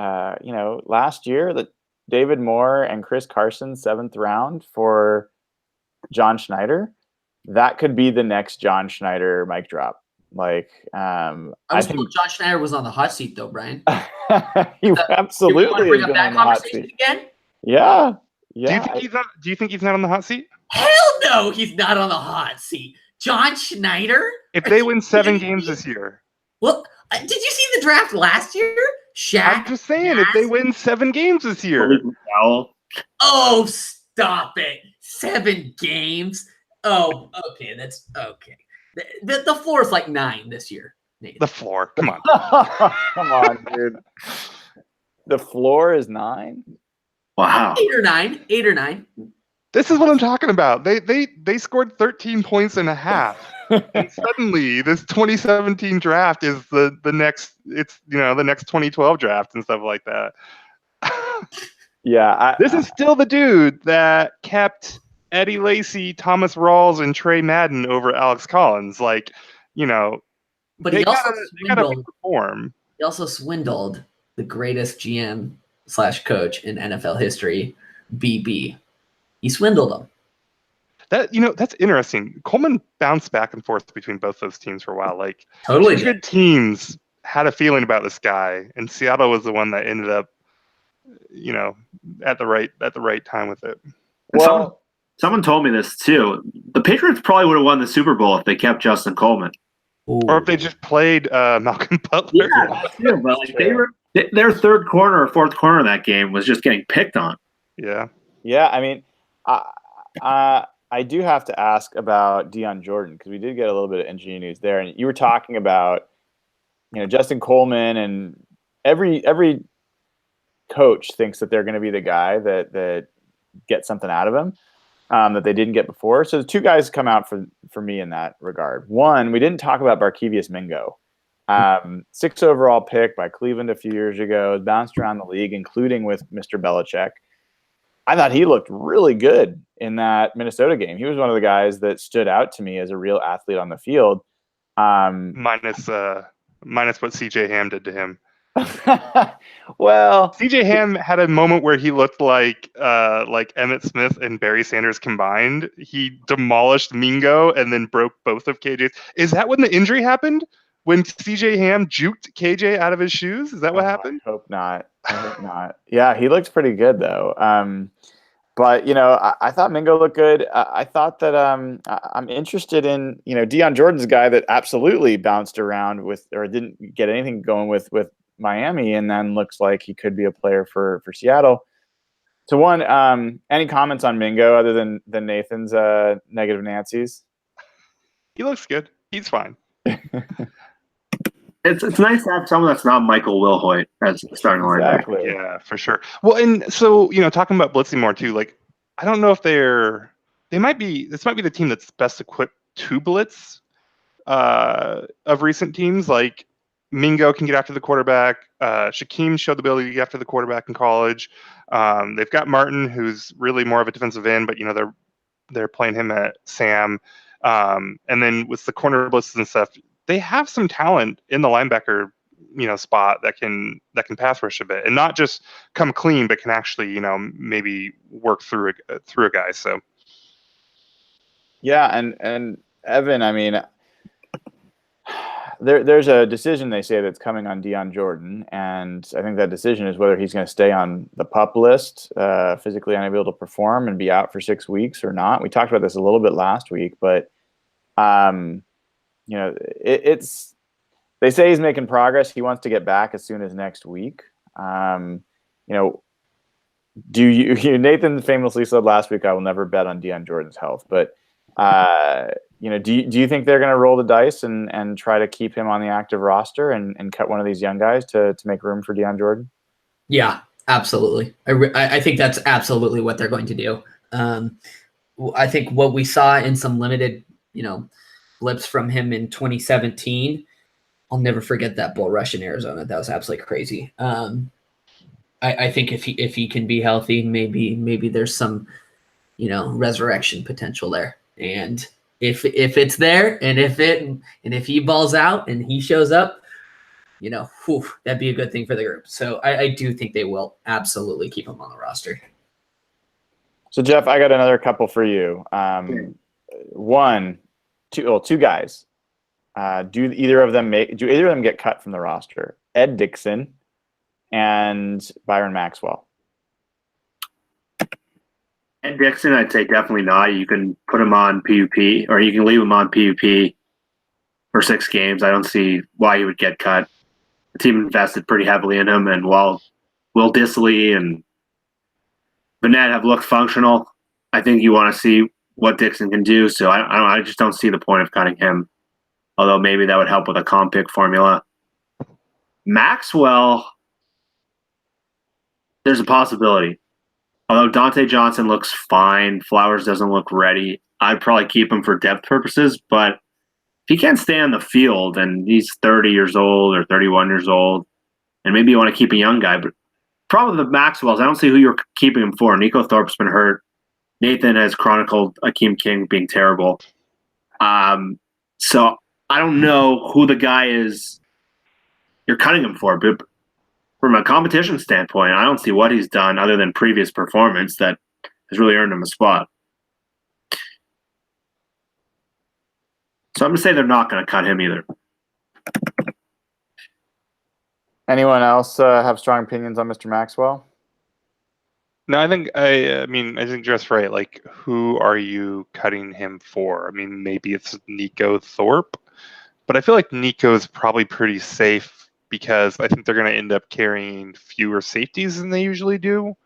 last year that David Moore and Chris Carson 7th round for John Schneider, that could be the next John Schneider mic drop. Like, I think John Schneider was on the hot seat though, Brian. He absolutely want to bring up that on the hot conversation seat again? Yeah. Do you think he's not on the hot seat? Hell no, he's not on the hot seat. John Schneider? If they win 7 games this year. Well, did you see the draft last year? Shaq. I'm just saying, if they win 7 games this year. Oh, stop it. 7 games? Oh, okay. That's okay. The floor is like 9 this year, Nathan. The floor. Come on. Come on, dude. The floor is 9? Wow. 8 or 9. This is what I'm talking about. They scored 13 points and a half. And suddenly this 2017 draft is the next, it's, the next 2012 draft and stuff like that. Yeah. This is still the dude that kept Eddie Lacy, Thomas Rawls, and Trey Madden over Alex Collins. Like, But they he also gotta swindled. perform. He also swindled the greatest GM/coach in NFL history, BB. He swindled him. That's interesting. Coleman bounced back and forth between both those teams for a while. Like, Totally two good teams had a feeling about this guy, and Seattle was the one that ended up, at the right time with it. Well, someone told me this too. The Patriots probably would have won the Super Bowl if they kept Justin Coleman, or if they just played Malcolm Butler. Yeah, but like their third corner or fourth corner in that game was just getting picked on. Yeah. Yeah, I mean, I do have to ask about Deion Jordan, because we did get a little bit of injury news there, and you were talking about, Justin Coleman, and every coach thinks that they're going to be the guy that gets something out of him that they didn't get before. So the two guys come out for me in that regard. One, we didn't talk about Barkevious Mingo. 6th overall pick by Cleveland a few years ago, bounced around the league, including with Mr. Belichick. I thought he looked really good in that Minnesota game. He was one of the guys that stood out to me as a real athlete on the field. Minus what CJ Ham did to him. Well, CJ Ham had a moment where he looked like Emmitt Smith and Barry Sanders combined. He demolished Mingo and then broke both of KJ's. Is that when the injury happened? When CJ Ham juked KJ out of his shoes? Is that what happened? I hope not. Yeah, he looks pretty good though. But I thought Mingo looked good. I thought that I'm interested in Deion Jordan's a guy that absolutely bounced around or didn't get anything going with Miami, and then looks like he could be a player for Seattle. So one, any comments on Mingo other than Nathan's negative Nancy's? He looks good. He's fine. It's nice to have someone that's not Michael Wilhoit as starting linebacker. Exactly. Yeah, for sure. Well, and so talking about blitzing more too. Like, I don't know if this might be the team that's best equipped to blitz of recent teams. Like, Mingo can get after the quarterback. Shaquem showed the ability to get after the quarterback in college. They've got Martin, who's really more of a defensive end, but they're playing him at Sam. And then with the corner blitzes and stuff, they have some talent in the linebacker, spot that can pass rush a bit, and not just come clean, but can actually, maybe work through a guy. So, yeah, and Evan, I mean, there's a decision they say that's coming on Deion Jordan, and I think that decision is whether he's going to stay on the PUP list, physically unable to perform, and be out for 6 weeks or not. We talked about this a little bit last week, but it's they say he's making progress. He wants to get back as soon as next week. Do you Nathan famously said last week, I will never bet on Deion Jordan's health, but do you think they're going to roll the dice and try to keep him on the active roster and cut one of these young guys to make room for Deion Jordan? Yeah, absolutely. I think that's absolutely what they're going to do. I think what we saw in some limited, blips from him in 2017, I'll never forget that bull rush in Arizona. That was absolutely crazy. I think if he can be healthy, maybe there's some, resurrection potential there. And if it's there, and if he balls out and he shows up, that'd be a good thing for the group. So I do think they will absolutely keep him on the roster. So Jeff, I got another couple for you. Two guys. Do either of them get cut from the roster? Ed Dixon and Byron Maxwell. Ed Dixon, I'd say definitely not. You can put him on PUP, or you can leave him on PUP for 6 games. I don't see why he would get cut. The team invested pretty heavily in him, and while Will Dissly and Burnett have looked functional, I think you want to see what Dixon can do. So I just don't see the point of cutting him, although maybe that would help with a comp pick formula. Maxwell, there's a possibility. Although Dante Johnson looks fine, Flowers doesn't look ready. I'd probably keep him for depth purposes, but if he can't stay on the field and he's 30 years old or 31 years old, and maybe you want to keep a young guy, but problem with the Maxwells, I don't see who you're keeping him for. Nico Thorpe's been hurt. Nathan has chronicled Akeem King being terrible. So I don't know who the guy is you're cutting him for, but from a competition standpoint, I don't see what he's done other than previous performance that has really earned him a spot. So I'm going to say they're not going to cut him either. Anyone else have strong opinions on Mr. Maxwell? No, I think just right. Like, who are you cutting him for? I mean, maybe it's Nico Thorpe, but I feel like Nico's probably pretty safe because I think they're going to end up carrying fewer safeties than they usually do.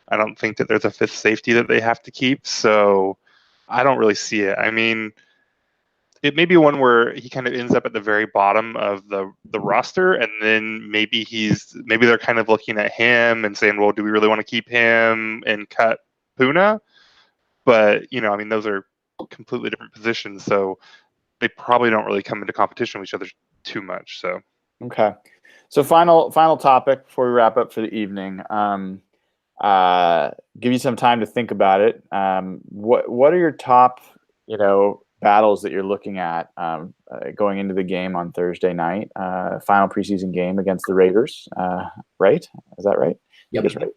I don't think that there's a fifth safety that they have to keep, so I don't really see it. I mean, it may be one where he kind of ends up at the very bottom of the roster, and then maybe they're kind of looking at him and saying, well, do we really want to keep him and cut Puna? But, I mean, those are completely different positions, so they probably don't really come into competition with each other too much. So okay. So final topic before we wrap up for the evening. Give you some time to think about it. What are your top, battles that you're looking at going into the game on Thursday night? Final preseason game against the Raiders, right? Is that right? Yep. That's right.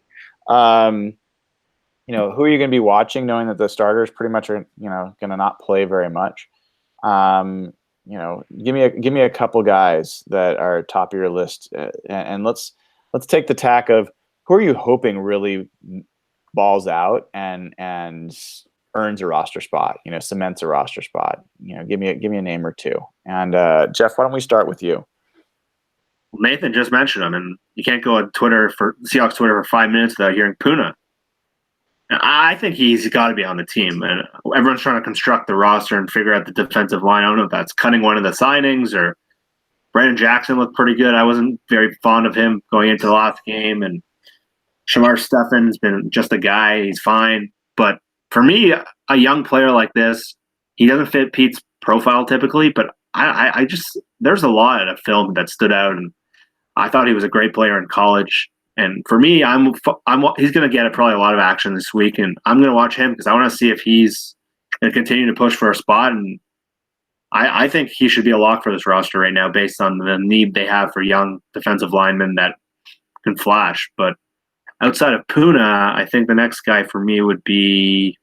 Who are you going to be watching, knowing that the starters pretty much are, going to not play very much? Give me a couple guys that are top of your list, and let's take the tack of who are you hoping really balls out and earns a roster spot, cements a roster spot. Give me a name or two. And Jeff, why don't we start with you? Nathan just mentioned him, and you can't go on Seahawks Twitter for 5 minutes without hearing Puna. And I think he's got to be on the team, and everyone's trying to construct the roster and figure out the defensive line. I don't know if that's cutting one of the signings or Brandon Jackson looked pretty good. I wasn't very fond of him going into the last game, and Shamar Stephen's been just a guy. He's fine. But for me, a young player like this, he doesn't fit Pete's profile typically, but I just there's a lot of film that stood out, and I thought he was a great player in college. And for me, he's going to get probably a lot of action this week, and I'm going to watch him because I want to see if he's going to continue to push for a spot. And I think he should be a lock for this roster right now based on the need they have for young defensive linemen that can flash. But outside of Puna, I think the next guy for me would be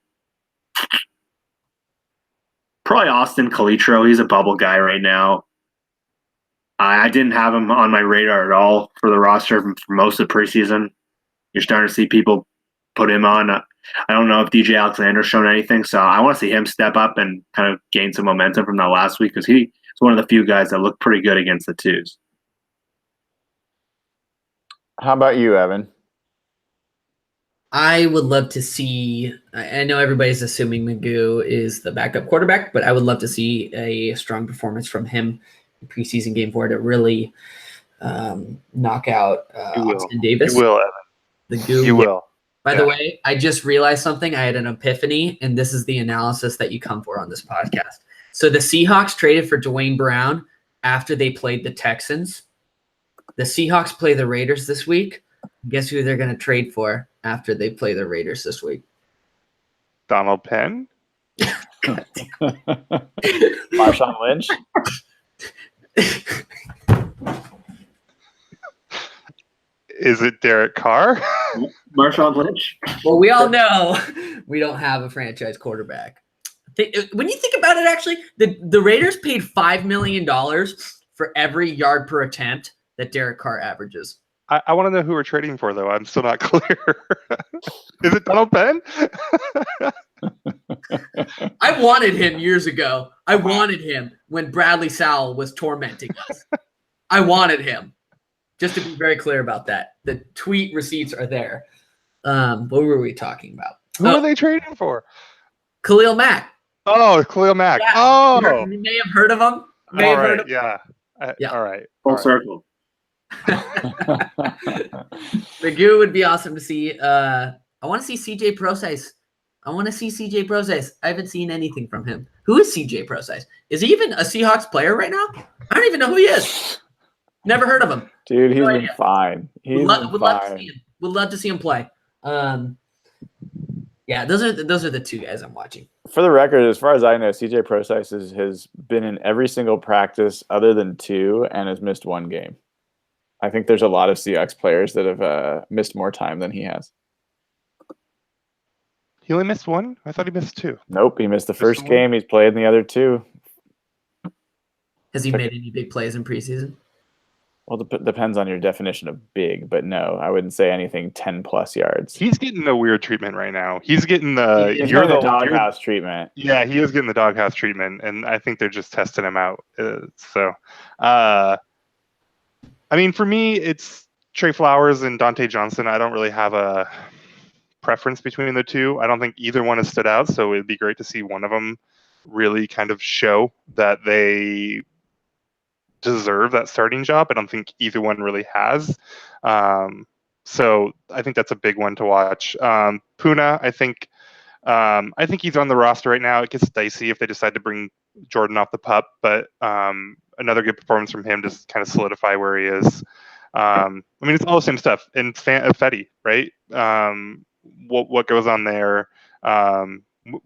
probably Austin Calitro. He's a bubble guy right now. I didn't have him on my radar at all for the roster for most of the preseason. You're starting to see people put him on. I don't know if DJ Alexander's shown anything, so I want to see him step up and kind of gain some momentum from that last week because he's one of the few guys that looked pretty good against the twos. How about you, Evan? I would love to see – I know everybody's assuming Magoo is the backup quarterback, but I would love to see a strong performance from him in preseason game 4 to really knock out Austin Davis. You will, Evan. The Goo. You will. By the way, I just realized something. I had an epiphany, and this is the analysis that you come for on this podcast. So the Seahawks traded for Dwayne Brown after they played the Texans. The Seahawks play the Raiders this week. Guess who they're going to trade for after they play the Raiders this week? Donald Penn? Marshawn Lynch? Is it Derek Carr? Marshawn Lynch? Well, we all know we don't have a franchise quarterback. When you think about it, actually, the Raiders paid $5 million for every yard per attempt that Derek Carr averages. I want to know who we're trading for, though. I'm still not clear. Is it Donald Penn? I wanted him years ago. I wanted him when Bradley Sowell was tormenting us. I wanted him. Just to be very clear about that. The tweet receipts are there. What were we talking about? Who are they trading for? Khalil Mack. Oh, Khalil Mack. Yeah. Oh. You may have heard of him. Yeah. Yeah. All right. Full circle. Magoo would be awesome to see. I want to see CJ Procise. I want to see CJ Procise. I haven't seen anything from him. Who is CJ Procise? Is he even a Seahawks player right now? I don't even know who he is. Never heard of him. Dude, he's been fine. He's would been love to fine. see him. Would love to see him play. Yeah, those are the two guys I'm watching. For the record, as far as I know, CJ Procise has been in every single practice other than 2 and has missed 1 game. I think there's a lot of Seahawks players that have missed more time than he has. He only missed 1? I thought he missed 2. Nope, he missed the first one? game. He's played in the other 2. Has he made any big plays in preseason? Well, depends on your definition of big, but no, I wouldn't say anything 10+ yards. He's getting the weird treatment right now. He's getting the He's getting the doghouse treatment. Yeah, he is getting the doghouse treatment, and I think they're just testing him out. I mean, for me, it's Trey Flowers and Dante Johnson. I don't really have a preference between the two. I don't think either one has stood out, so it'd be great to see one of them really kind of show that they deserve that starting job. I don't think either one really has. So I think that's a big one to watch. Puna, I think he's on the roster right now. It gets dicey if they decide to bring Jordan off the pup, but another good performance from him just kind of solidify where he is. I mean, it's all the same stuff. And Fetty, right? What goes on there?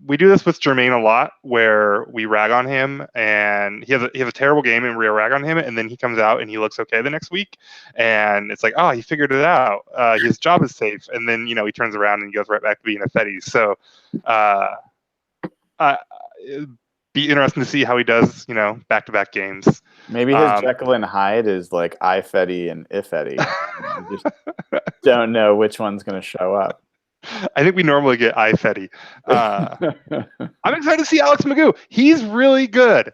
We do this with Jermaine a lot, where we rag on him, and he has a terrible game, and we rag on him, and then he comes out and he looks okay the next week, and it's like, oh, he figured it out. His job is safe, and then he turns around and he goes right back to being a Fetty. So, it'd be interesting to see how he does, back-to-back games. Maybe his Jekyll and Hyde is like Fetty and Ifetty. Just don't know which one's going to show up. I think we normally get Fetty. I'm excited to see Alex Magoo. He's really good.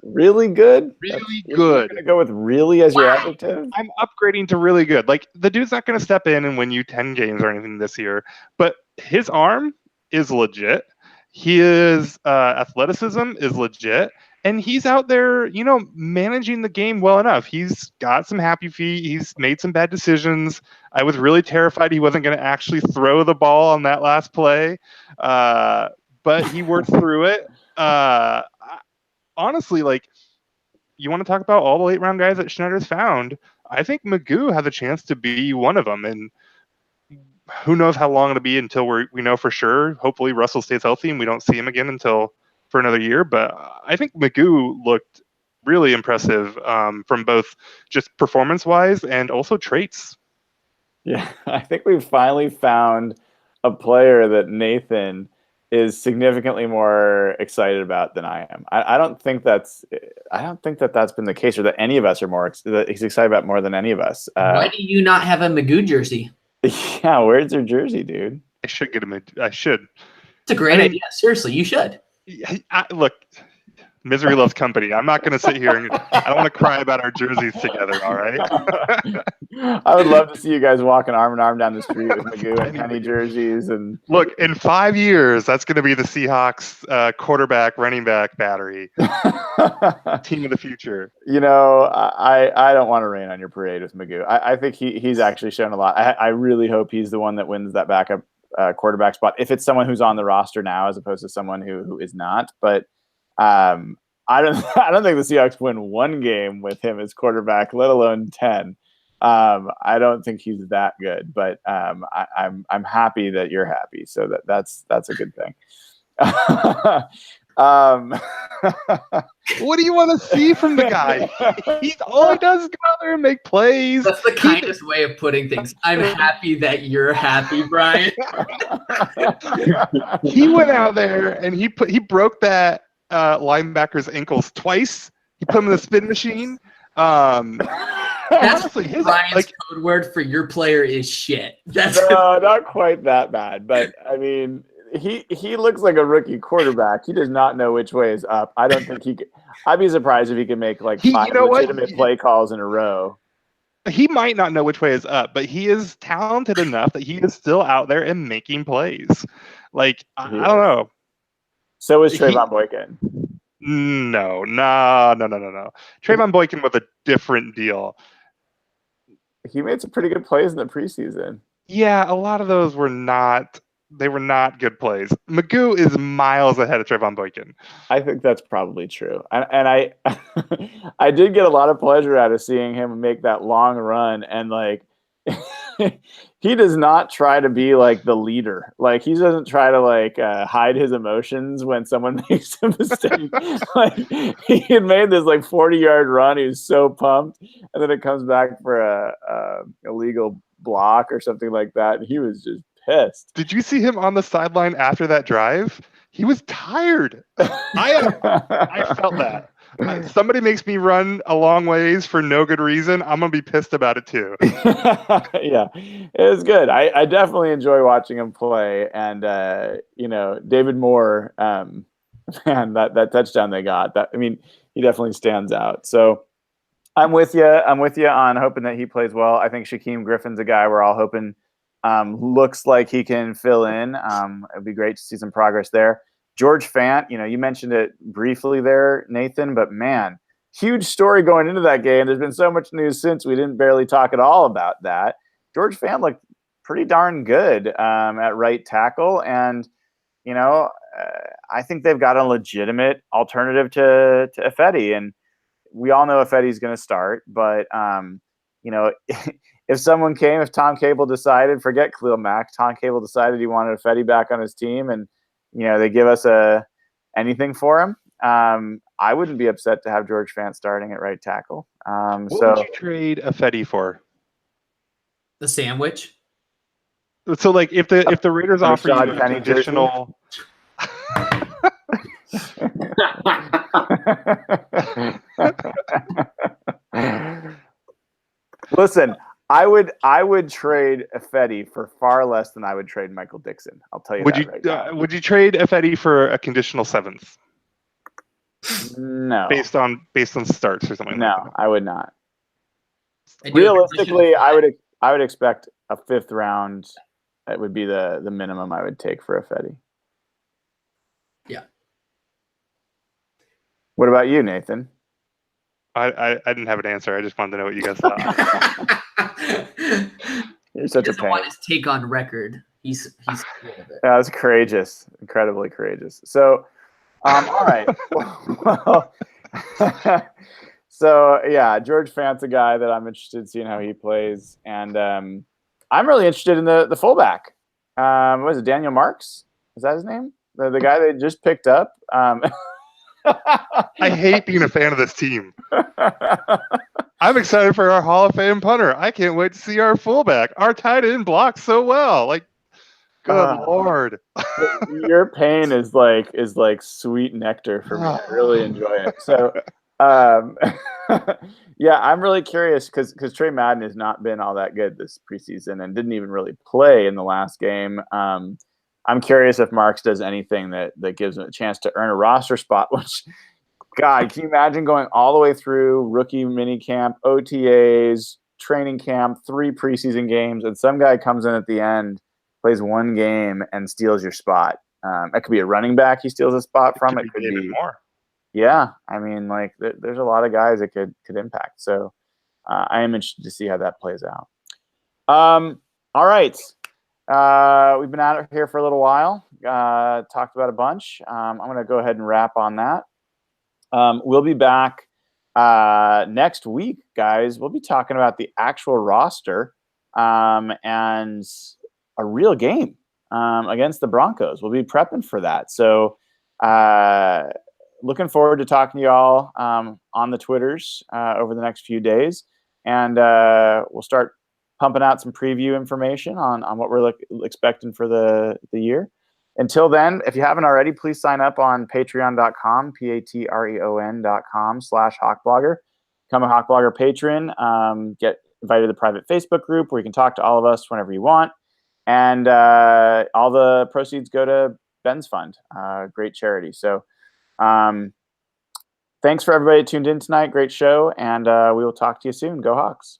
Really good? Really good. You're going to go with really as your adjective? I'm upgrading to really good. Like, the dude's not going to step in and win you 10 games or anything this year, but his arm is legit. His athleticism is legit. And he's out there, managing the game well enough. He's got some happy feet. He's made some bad decisions. I was really terrified he wasn't going to actually throw the ball on that last play. But he worked through it. Honestly, you want to talk about all the late-round guys that Schneider's found, I think Magoo has a chance to be one of them. And who knows how long it'll be until we know for sure. Hopefully Russell stays healthy and we don't see him again for another year, but I think Magoo looked really impressive from both just performance-wise and also traits. Yeah, I think we've finally found a player that Nathan is significantly more excited about than I am. I don't think that's been the case, or that any of us are that he's excited about more than any of us. Why do you not have a Magoo jersey? Yeah, where's your jersgy, dude? I should get him. I should. It's a great idea. Seriously, you should. Look, misery loves company. I'm not going to sit here and I don't want to cry about our jerseys together. All right. I would love to see you guys walking arm in arm down the street with Magoo and Kenny jerseys. And look, in 5 years, that's going to be the Seahawks quarterback, running back battery team of the future. I don't want to rain on your parade with Magoo. I think he's actually shown a lot. I really hope he's the one that wins that backup quarterback spot, if it's someone who's on the roster now as opposed to someone who is not. But I don't think the Seahawks win 1 game with him as quarterback, let alone 10. I don't think he's that good, but I'm happy that you're happy, so that's a good thing. What do you want to see from the guy? All he does is go out there and make plays. That's the kindest way of putting things. I'm happy that you're happy, Brian. He went out there and he broke that linebacker's ankles twice. He put him in the spin machine. That's honestly, Brian's code word for your player is shit. No, not quite that bad, but I mean, he looks like a rookie quarterback. He does not know which way is up. I don't think he could. I'd be surprised if he could make 5 legitimate play calls in a row. He might not know which way is up, but he is talented enough that he is still out there and making plays. I don't know. So is Trayvon Boykin. No. Trayvon Boykin with a different deal. He made some pretty good plays in the preseason. Yeah, a lot of those were not. They were not good plays. Magoo is miles ahead of Trevon Boykin. I think that's probably true, and I I did get a lot of pleasure out of seeing him make that long run, and like he does not try to be like the leader. Like he doesn't try to like hide his emotions when someone makes a mistake. Like he had made this like 40-yard run. He was so pumped, and then it comes back for a illegal block or something like that, and he was just pissed. Did you see him on the sideline after that drive? He was tired. I felt that. Somebody makes me run a long ways for no good reason, I'm gonna be pissed about it too. Yeah, it was good. I definitely enjoy watching him play, and David Moore, man, that touchdown they got. That, I mean, he definitely stands out. So I'm with you. I'm with you on hoping that he plays well. I think Shaquem Griffin's a guy we're all hoping looks like he can fill in. It'd be great to see some progress there. George Fant, you mentioned it briefly there, Nathan, but man, huge story going into that game. There's been so much news since we didn't barely talk at all about that. George Fant looked pretty darn good at right tackle, and I think they've got a legitimate alternative to Ifedi, and we all know Ifedi's going to start, but if Tom Cable decided, forget Khalil Mack, Tom Cable decided he wanted Ifedi back on his team, and they give us anything for him, I wouldn't be upset to have George Fant starting at right tackle. What would you trade Ifedi for? The sandwich. So, like, if the Raiders offer you a conditional. Listen, I would trade Ifedi for far less than I would trade Michael Dixon. I'll tell you. Would you trade Ifedi for a conditional 7th? No. Based on starts or something. No, like that. I would not. Realistically, I would expect a 5th round. That would be the minimum I would take for Ifedi. Yeah. What about you, Nathan? I didn't have an answer. I just wanted to know what you guys thought. You're such a pain. Want his take on record. He's that was courageous, incredibly courageous. So, all right. Well, so yeah, George Fant's a guy that I'm interested in seeing how he plays, and I'm really interested in the fullback. What is it, Daniel Marks? Is that his name? The guy they just picked up. I hate being a fan of this team. I'm excited for our Hall of Fame punter. I can't wait to see our fullback. Our tight end blocks so well. Like, good Lord. Your pain is like sweet nectar for me. I really enjoy it. So, yeah, I'm really curious because Trey Madden has not been all that good this preseason and didn't even really play in the last game. I'm curious if Marks does anything that gives him a chance to earn a roster spot, which, God, can you imagine going all the way through rookie minicamp, OTAs, training camp, 3 preseason games, and some guy comes in at the end, plays 1 game, and steals your spot? It could be a running back he steals a spot from. It could be more. Yeah, I mean, like there's a lot of guys that could impact. So I am interested to see how that plays out. All right. We've been out here for a little while, talked about a bunch. I'm going to go ahead and wrap on that. We'll be back next week, guys. We'll be talking about the actual roster and a real game against the Broncos. We'll be prepping for that. So looking forward to talking to y'all on the Twitters over the next few days. And we'll start pumping out some preview information on what we're expecting for the year. Until then, if you haven't already, please sign up on patreon.com, patreon.com/Hawkblogger. Become a Hawkblogger patron. Get invited to the private Facebook group where you can talk to all of us whenever you want. And all the proceeds go to Ben's Fund, great charity. So thanks for everybody that tuned in tonight. Great show. And we will talk to you soon. Go Hawks.